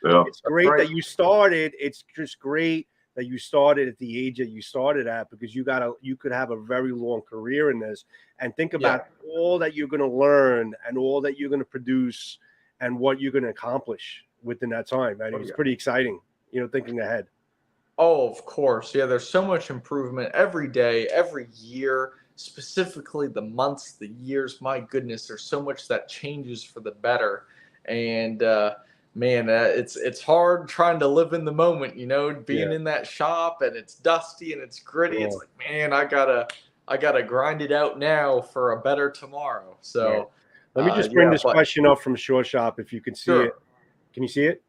great right. that you started. It's just great that you started at the age that you started at, because you could have a very long career in this. And think about all that you're going to learn and all that you're going to produce and what you're going to accomplish within that time. I mean, it's pretty exciting, thinking ahead. Oh, of course. Yeah, there's so much improvement every day, every year, specifically the months, the years. My goodness, there's so much that changes for the better. And man, it's hard trying to live in the moment, being in that shop, and it's dusty and it's gritty. It's like, man, I gotta grind it out now for a better tomorrow. So let me just bring this question up from Short Shop, if you can see it. Can you see it?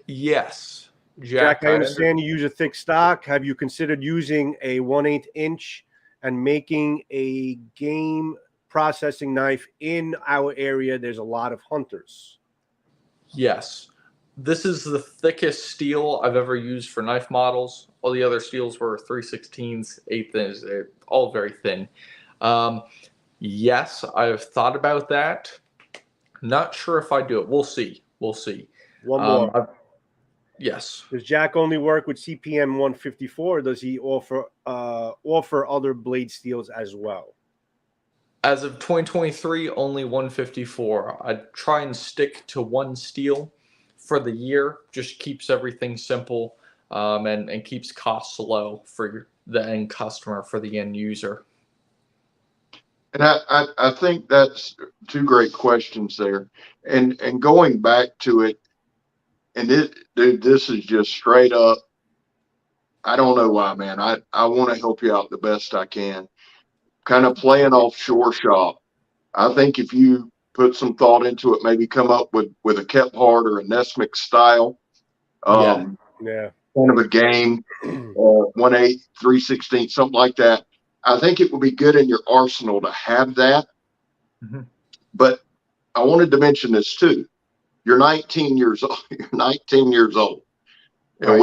Yes. Jack, I understand you use a thick stock. Have you considered using a 1/8 inch and making a game processing knife in our area? There's a lot of hunters. Yes. This is the thickest steel I've ever used for knife models. All the other steels were 3/16, 1/8 inch. They're all very thin. Yes, I've thought about that. Not sure if I do it. We'll see. We'll see. One more. Yes. Does Jack only work with CPM 154, or does he offer other blade steels as well? As of 2023, only 154. I try and stick to one steel for the year. Just keeps everything simple, and keeps costs low for the end customer, for the end user. And I think that's two great questions there. And going back to it, and dude, this is just straight up. I don't know why, man. I want to help you out the best I can. Kind of playing offshore shop. I think if you put some thought into it, maybe come up with a Kephart or a Nesmix style, Yeah. Yeah. Kind of a game, 1/8, 3/16, something like that. I think it would be good in your arsenal to have that. Mhm. But I wanted to mention this too. You're 19 years old. You're 19 years old, and Right.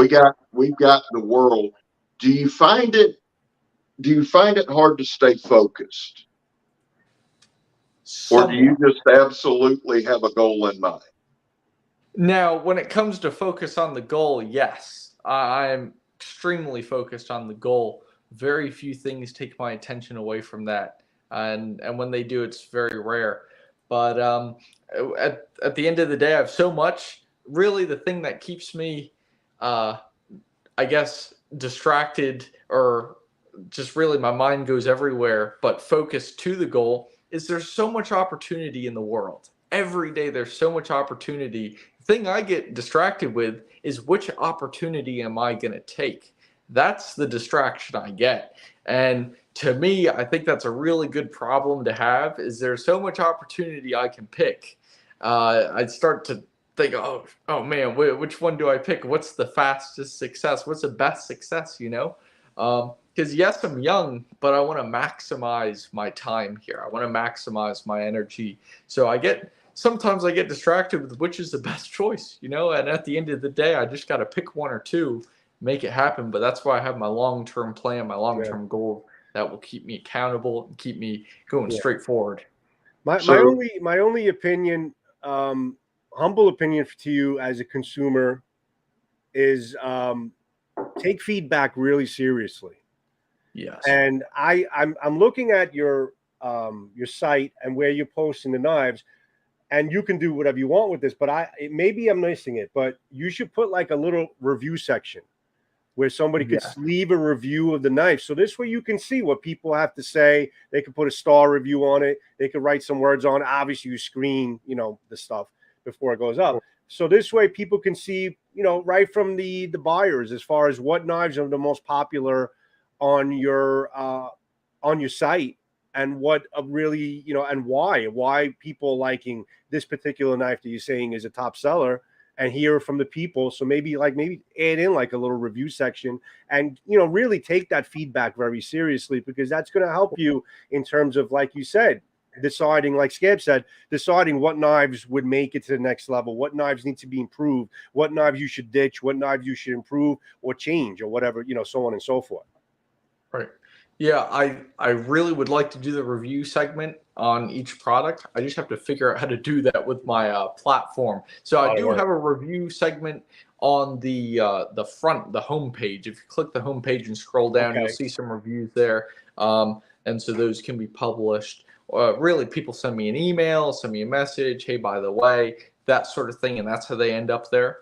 we've got the world. Do you find it? Do you find it hard to stay focused, or do you Somewhat. just absolutely have a goal in mind? Now, when it comes to focus on the goal, yes, I'm extremely focused on the goal. Very few things take my attention away from that, and when they do, it's very rare. But at the end of the day, I have so much. Really, the thing that keeps me, uh, I guess, distracted or just really my mind goes everywhere, but focused to the goal is there's so much opportunity in the world. Every day there's so much opportunity. The thing I get distracted with is which opportunity am I going to take? That's the distraction I get. And to me, I think that's a really good problem to have is there's so much opportunity I can pick. I start to think, oh man, which one do I pick? What's the fastest success? What's the best success? Because yes, I'm young, but I want to maximize my time here. I want to maximize my energy. So sometimes I get distracted with which is the best choice, and at the end of the day, I just got to pick one or two, make it happen. But that's why I have my long-term plan, my Yeah. long-term goal that will keep me accountable and keep me going Yeah. straight forward. My So only opinion, humble opinion to you as a consumer is take feedback really seriously. Yes. And I'm looking at your site and where you're posting the knives, and you can do whatever you want with this. But maybe I'm missing it, but you should put like a little review section where somebody could Yeah. leave a review of the knife. So this way you can see what people have to say. They could put a star review on it. They could write some words on it. Obviously, you screen, the stuff before it goes up. So this way people can see, right from the buyers as far as what knives are the most popular on your site and what really, and why people liking this particular knife that you're saying is a top seller and hear from the people. So maybe add in like a little review section and, really take that feedback very seriously, because that's going to help you in terms of, like you said, deciding, like Scab said, deciding what knives would make it to the next level, what knives need to be improved, what knives you should ditch, what knives you should improve or change or whatever, so on and so forth. Right. Yeah, I really would like to do the review segment on each product. I just have to figure out how to do that with my platform. So I do have a review segment on the front, the home page. If you click the home page and scroll down, you'll see some reviews there. And so those can be published. Really, people send me an email, send me a message. Hey, by the way, that sort of thing, and that's how they end up there.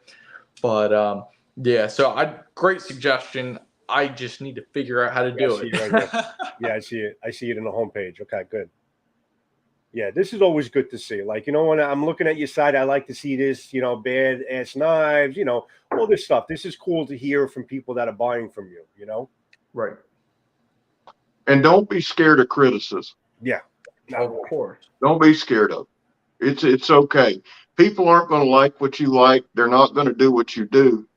But yeah, so great suggestion. I just need to figure out how to do it. Yeah, I see it. I see it in the homepage. Okay, good. Yeah, this is always good to see. Like, when I'm looking at your site, I like to see this, bad ass knives, all this stuff. This is cool to hear from people that are buying from you, Right. and don't be scared of criticism. Yeah. Of course. Don't be scared of it. It's okay. People aren't going to like what you like. They're not going to do what you do.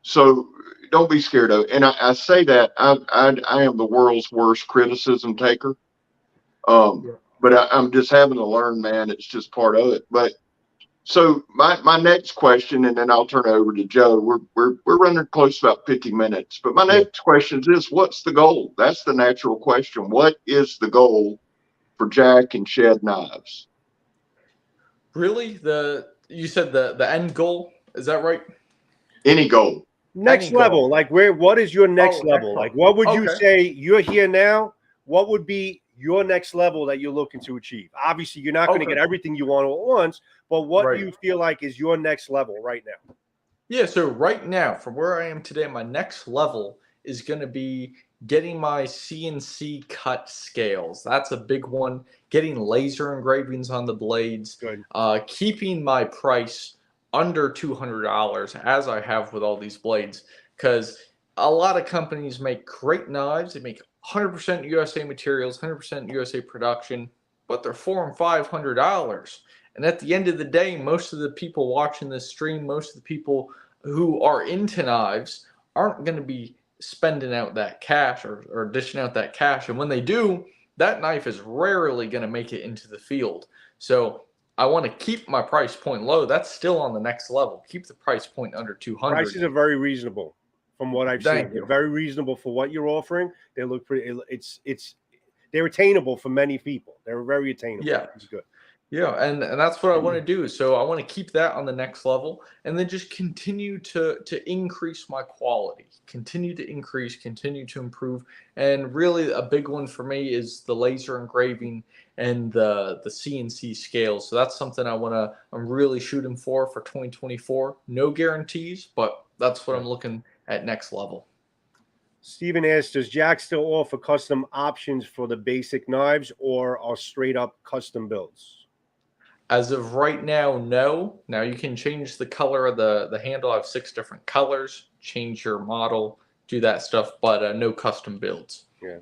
So don't be scared of it. And I say that I am the world's worst criticism taker. But I'm just having to learn, man. It's just part of it. But so my next question, and then I'll turn it over to Joe. We're running close to about 50 minutes. But my next question is, what's the goal? That's the natural question. What is the goal for Jack and Shed Knives? Really? You said the end goal, is that right? Any goal. Next level. Like what is your next level? Like what would you say you're here now? What would be your next level that you're looking to achieve? Obviously, you're not going to get everything you want all at once, but what do you feel like is your next level right now? Yeah, so right now, from where I am today, my next level is going to be getting my CNC cut scales. That's a big one. Getting laser engravings on the blades. Good. Keeping my price under $200 as I have with all these blades, because a lot of companies make great knives. They make 100% USA materials, 100% USA production, but they're $400 and $500. And at the end of the day, most of the people watching this stream, most of the people who are into knives aren't going to be spending out that cash or dishing out that cash. And when they do, that knife is rarely going to make it into the field. So I want to keep my price point low. That's still on the next level. Keep the price point under 200. Prices are very reasonable from what I've Thank seen. you. They're very reasonable for what you're offering. They look pretty. They're attainable for many people. They're very attainable. Yeah. It's good. Yeah, and that's what I want to do. So I want to keep that on the next level, and then just continue to increase my quality, continue to increase, continue to improve. And really, a big one for me is the laser engraving and the CNC scales. So that's something I'm really shooting for 2024. No guarantees, but that's what I'm looking at next level. Steven asks, does Jack still offer custom options for the basic knives, or are straight up custom builds? As of right now, no. Now you can change the color of the handle. I have 6 different colors. Change your model, do that stuff, but no custom builds. Yeah.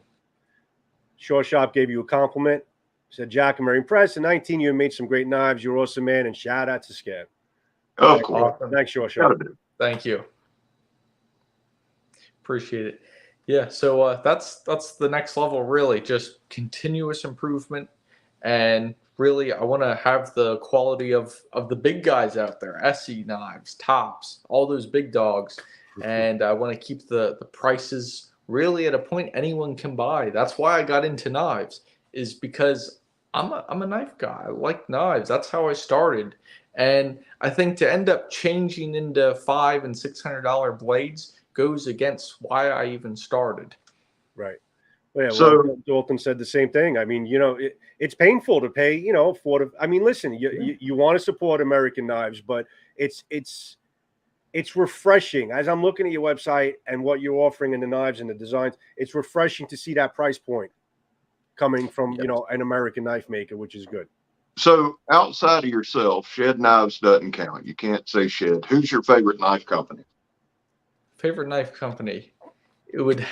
Short Shop gave you a compliment. Said, Jack, I'm very impressed. In 19, you made some great knives. You're awesome, man. And shout out to Scab. Oh, cool. Awesome. Thanks, Short Shop. Thank you. Appreciate it. Yeah, so that's the next level, really. Just continuous improvement. And really, I want to have the quality of the big guys out there, SE knives, tops, all those big dogs. And I want to keep the prices really at a point anyone can buy. That's why I got into knives, is because I'm a knife guy. I like knives. That's how I started. And I think to end up changing into $500 and $600 blades goes against why I even started. Right. Well, yeah, So Dalton said the same thing. I mean, it's painful to pay, I mean, listen, you want to support American knives, but it's refreshing. As I'm looking at your website and what you're offering in the knives and the designs, it's refreshing to see that price point coming from, an American knife maker, which is good. So outside of yourself, Shed Knives doesn't count. You can't say Shed. Who's your favorite knife company? Favorite knife company? It would,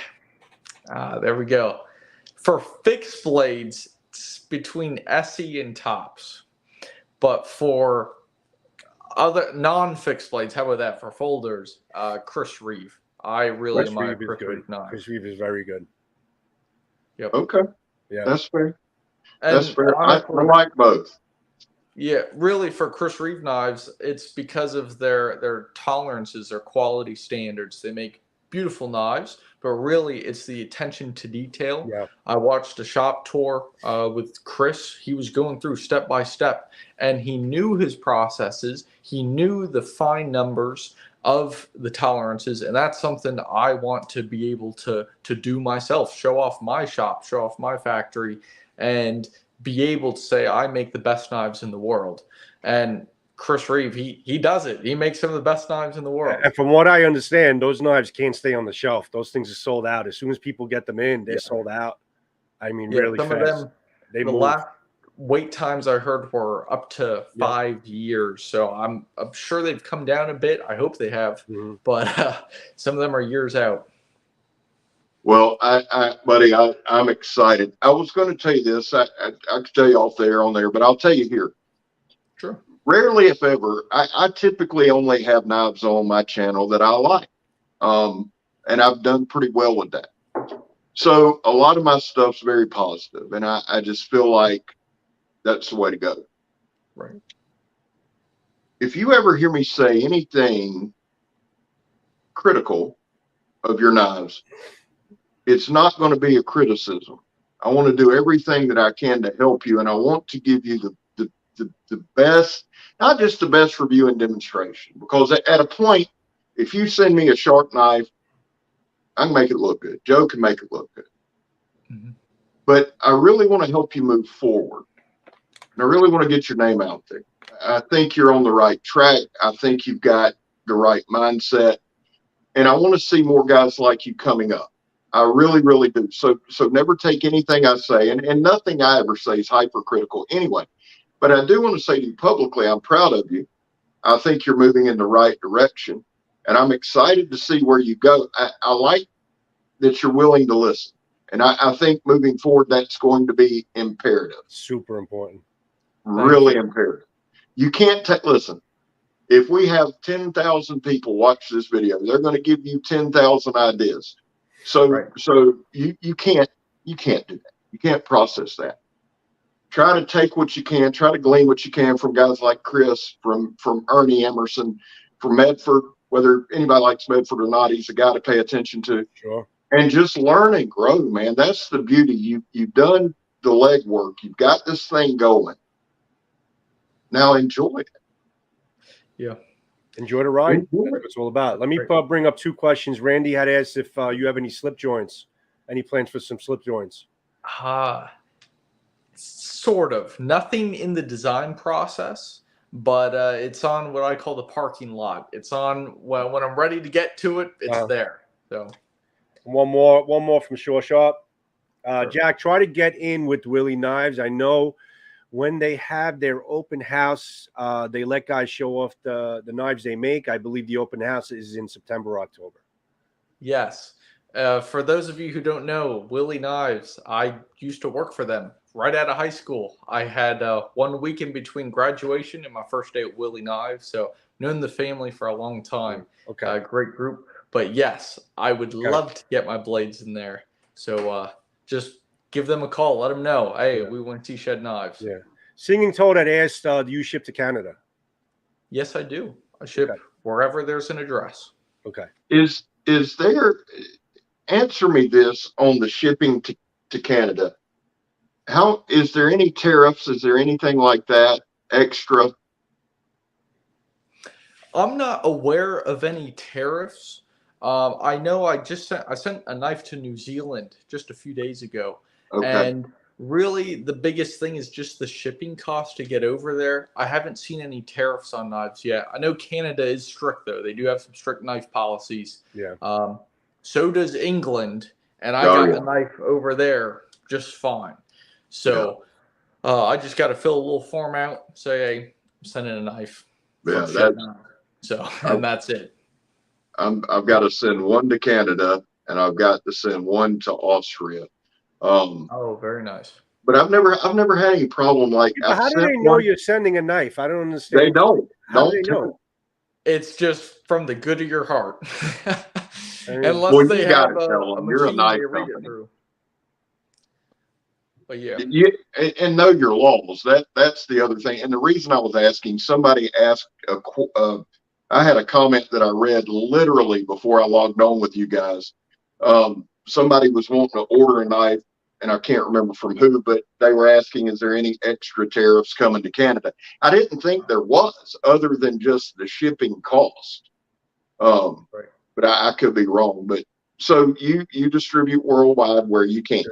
there we go. For fixed blades, it's between SE and Tops. But for other non-fixed blades, how about that? For folders, Chris Reeve. I really admire Chris Reeve knives. Chris Reeve is very good. Yep. Okay. Yeah. That's fair. And That's fair. honestly, I like both. Yeah, really, for Chris Reeve knives, it's because of their tolerances, their quality standards. They make beautiful knives, but really it's the attention to detail. Yeah. I watched a shop tour with Chris. He was going through step by step, and he knew his processes. He knew the fine numbers of the tolerances, and that's something I want to be able to do myself, show off my shop, show off my factory, and be able to say I make the best knives in the world. And Chris Reeve, he does it. He makes some of the best knives in the world. And from what I understand, those knives can't stay on the shelf. Those things are sold out. As soon as people get them in, they're sold out. I mean, really some fast. of them, they the move. last wait times I heard were up to 5 years. So I'm sure they've come down a bit. I hope they have. Mhm. But some of them are years out. Well, buddy, I'm excited. I was going to tell you this. I could tell you off there on there, but I'll tell you here. Sure. Rarely, if ever, I typically only have knives on my channel that I like. And I've done pretty well with that. So a lot of my stuff's very positive, and I just feel like that's the way to go. Right. If you ever hear me say anything critical of your knives, it's not going to be a criticism. I want to do everything that I can to help you, and I want to give you the best, not just the best review and demonstration, because at a point, if you send me a sharp knife, I can make it look good. Joe can make it look good. Mm-hmm. But I really want to help you move forward. And I really want to get your name out there. I think you're on the right track. I think you've got the right mindset. And I want to see more guys like you coming up. I really, really do. So never take anything I say, and nothing I ever say is hypercritical anyway. But I do want to say to you publicly, I'm proud of you. I think you're moving in the right direction. And I'm excited to see where you go. I like that you're willing to listen. And I think moving forward, that's going to be imperative. Super important. Really imperative. You can't listen. if we have 10,000 people watch this video, they're going to give you 10,000 ideas. So you can't do that. You can't process that. Try to take what you can, try to glean what you can from guys like Chris, from Ernie Emerson, from Medford, whether anybody likes Medford or not, he's a guy to pay attention to. Sure. And just learn and grow, man. That's the beauty. You've done the legwork. You've got this thing going. Now enjoy it. Yeah. Enjoy the ride. That's what it's all about. Let me bring up two questions. Randy had asked if you have any slip joints. Any plans for some slip joints? Sort of. Nothing in the design process, but it's on what I call the parking lot. It's on when I'm ready to get to it, it's there. So one more from Shore Sharp. Jack, try to get in with Willie Knives. I know when they have their open house, they let guys show off the knives they make. I believe the open house is in September, October. Yes. For those of you who don't know, Willie Knives, I used to work for them right out of high school. I had 1 week in between graduation and my first day at Willie Knives, so known the family for a long time. Okay. Great group. But yes, I would love to get my blades in there. So just give them a call. Let them know, hey, we want to see Shed Knives. Yeah. Singing Toad had asked, do you ship to Canada? Yes, I do. I ship wherever there's an address. Okay. Is there, answer me this on the shipping to Canada. How, is there any tariffs? Is there anything like that extra? I'm not aware of any tariffs. I know I sent a knife to New Zealand just a few days ago. Okay. And really the biggest thing is just the shipping cost to get over there. I haven't seen any tariffs on knives yet. I know Canada is strict though. They do have some strict knife policies. Yeah. So does England. And I got the knife over there just fine. So I just got to fill a little form out, say, hey, I'm sending a knife. Yeah, and that's it. I've got to send one to Canada and I've got to send one to Austria. Oh, very nice. But I've never had any problem like. How do they know you're sending a knife? I don't understand. They don't. How do they know? It's just from the good of your heart. Unless they have a you're a knife company. But yeah, and know your laws. That's the other thing. And the reason I was asking, somebody asked I had a comment that I read literally before I logged on with you guys. Somebody was wanting to order a knife, and I can't remember from who, but they were asking, is there any extra tariffs coming to Canada? I didn't think there was, other than just the shipping cost. But I could be wrong. But so you distribute worldwide where you can,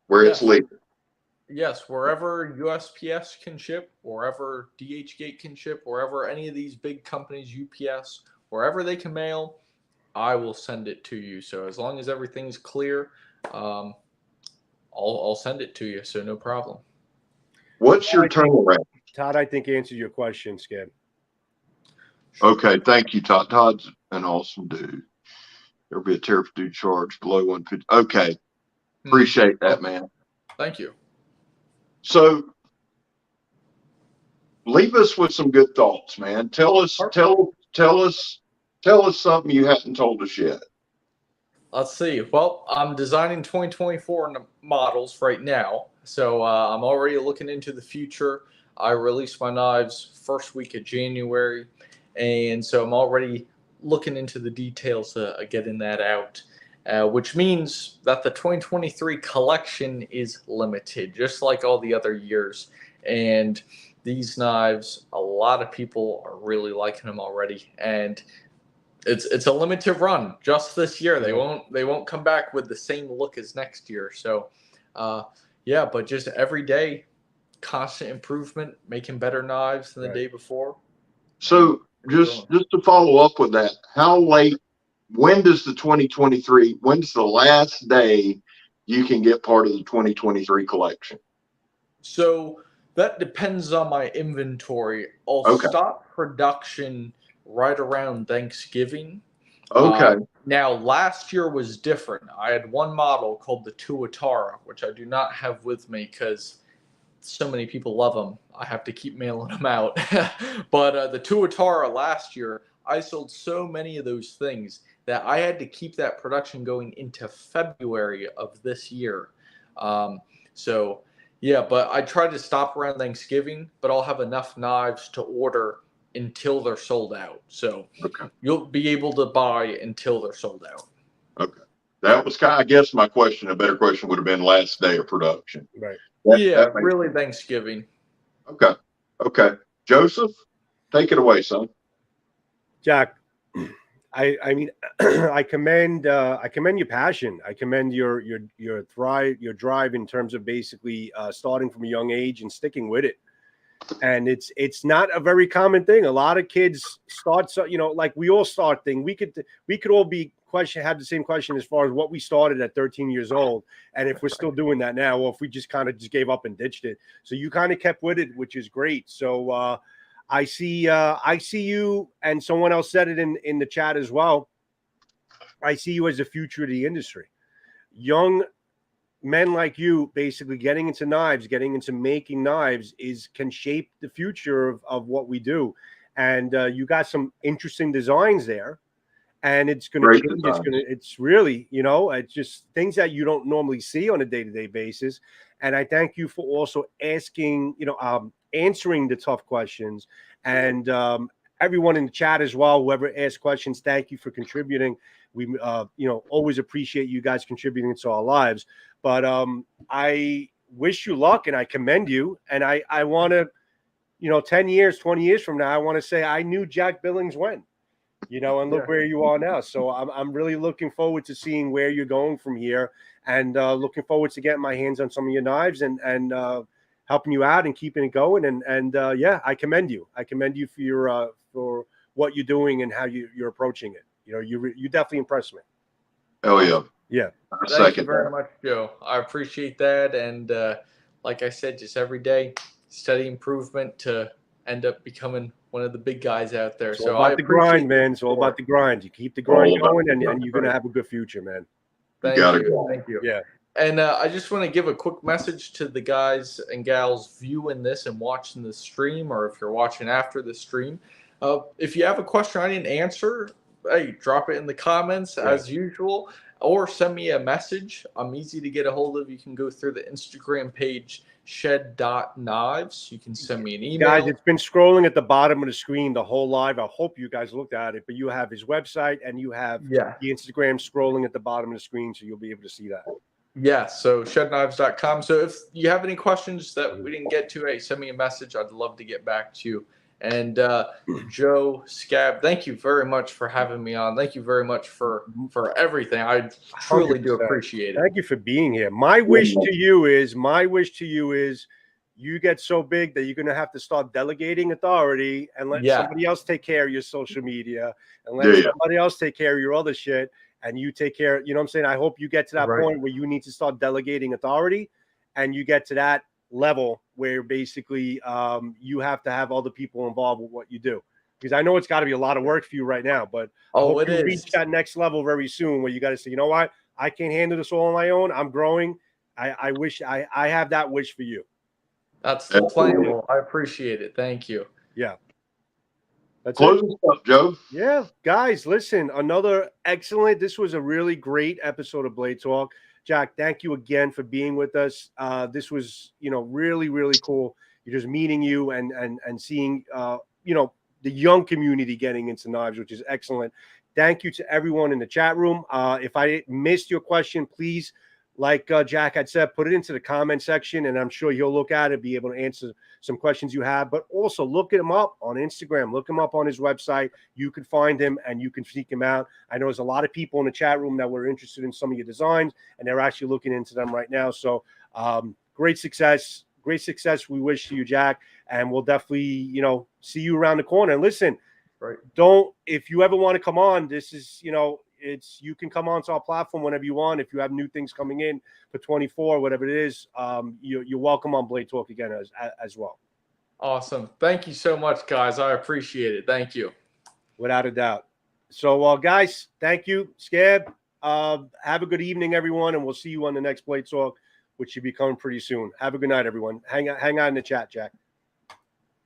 where it's legal. Yes, wherever USPS can ship, wherever DHgate can ship, wherever any of these big companies, UPS, wherever they can mail, I will send it to you. So as long as everything's clear, I'll send it to you. So no problem. What's your turnaround? Todd, I think answered your question, Scab. Okay, thank you, Todd. Todd's an awesome dude. There'll be a tariff due charge below 150. Okay, appreciate that, man. Thank you. So leave us with some good thoughts, man. Tell us something you haven't told us yet. Let's see. Well, I'm designing 2024 models right now. So I'm already looking into the future. I released my knives first week of January. And so I'm already looking into the details of getting that out. Which means that the 2023 collection is limited, just like all the other years. And these knives, a lot of people are really liking them already. And it's a limited run just this year. They won't come back with the same look as next year. So yeah, but just every day, constant improvement, making better knives than the day before. So just to follow up with that, how late, when does the 2023, when's the last day you can get part of the 2023 collection? So that depends on my inventory. I'll stop production right around Thanksgiving. Okay. Now, last year was different. I had one model called the Tuatara, which I do not have with me because so many people love them, I have to keep mailing them out. But the Tuatara last year, I sold so many of those things that I had to keep that production going into February of this year. So yeah, but I tried to stop around Thanksgiving, but I'll have enough knives to order until they're sold out. So Okay. you'll be able to buy until they're sold out. Okay. That was I guess my question, a better question would have been last day of production. Right. Yeah, really Thanksgiving. Okay. Okay. Joseph, take it away, son. Jack, I mean, I commend your passion. I commend your drive in terms of basically starting from a young age and sticking with it. And it's not a very common thing. A lot of kids start, like we all start things. We could all have the same question as far as what we started at 13 years old, and if we're still doing that now, or if we just kind of just gave up and ditched it. So you kind of kept with it, which is great. So I see you, and someone else said it in the chat as well. I see you as the future of the industry. Young men like you basically getting into knives, getting into making knives can shape the future of what we do. And you got some interesting designs there, and it's going to change. It's really, it's just things that you don't normally see on a day-to-day basis. And I thank you for also asking, answering the tough questions, and everyone in the chat as well, whoever asked questions, thank you for contributing. We, always appreciate you guys contributing to our lives. But I wish you luck, and I commend you. And I want to, 10 years, 20 years from now, I want to say I knew Jack Billings when, and look where you are now. So I'm really looking forward to seeing where you're going from here, and looking forward to getting my hands on some of your knives and helping you out and keeping it going. And yeah, I commend you. I commend you for your for what you're doing and how you're approaching it. You definitely impressed me. Oh yeah. Yeah. Thank you very much, Joe. I appreciate that. And like I said, just every day, steady improvement to end up becoming one of the big guys out there. It's all about the grind, man. It's all about the grind. You keep the grind going, and you're going to have a good future, man. Thank you. Yeah. And I just want to give a quick message to the guys and gals viewing this and watching the stream, or if you're watching after the stream. If you have a question I didn't answer, hey, drop it in the comments as usual, or send me a message. I'm easy to get a hold of. You can go through the Instagram page, shed.knives. You can send me an email. Guys, it's been scrolling at the bottom of the screen the whole live. I hope you guys looked at it, but you have his website and you have the Instagram scrolling at the bottom of the screen, so you'll be able to see that. Yeah, so shedknives.com. So if you have any questions that we didn't get to, hey, send me a message. I'd love to get back to you. And Joe, Scab, thank you very much for having me on. Thank you very much for everything. I truly 100%. Do appreciate it. Thank you for being here. My wish to you is you get so big that you're going to have to start delegating authority and let somebody else take care of your social media, and let somebody else take care of your other shit, and you take care. You know what I'm saying? I hope you get to that point where you need to start delegating authority, and you get to that level where basically you have to have other people involved with what you do, because I know it's got to be a lot of work for you right now, but I hope you reach that next level very soon where you got to say, you know what, I can't handle this all on my own. I'm growing. I wish I have that wish for you. That's the plan. Well, I appreciate it. Thank you. Yeah. That's closing stuff, Joe. Yeah, guys, listen, this was a really great episode of Blade Talk. Jack, thank you again for being with us. This was, really, really cool. You're just meeting you and seeing, the young community getting into knives, which is excellent. Thank you to everyone in the chat room. If I missed your question, please, like Jack had said, put it into the comment section, and I'm sure he'll look at it, be able to answer some questions you have. But also look him up on Instagram. Look him up on his website. You can find him and you can seek him out. I know there's a lot of people in the chat room that were interested in some of your designs, and they're actually looking into them right now. So great success. Great success we wish to you, Jack. And we'll definitely, see you around the corner. And listen, if you ever want to come on, this is, you can come onto our platform whenever you want. If you have new things coming in for 24, whatever it is, you're welcome on Blade Talk again as well. Awesome. Thank you so much, guys. I appreciate it. Thank you. Without a doubt. So, guys, thank you. Scab, have a good evening, everyone, and we'll see you on the next Blade Talk. which should be coming pretty soon. Have a good night, everyone. Hang out in the chat, Jack.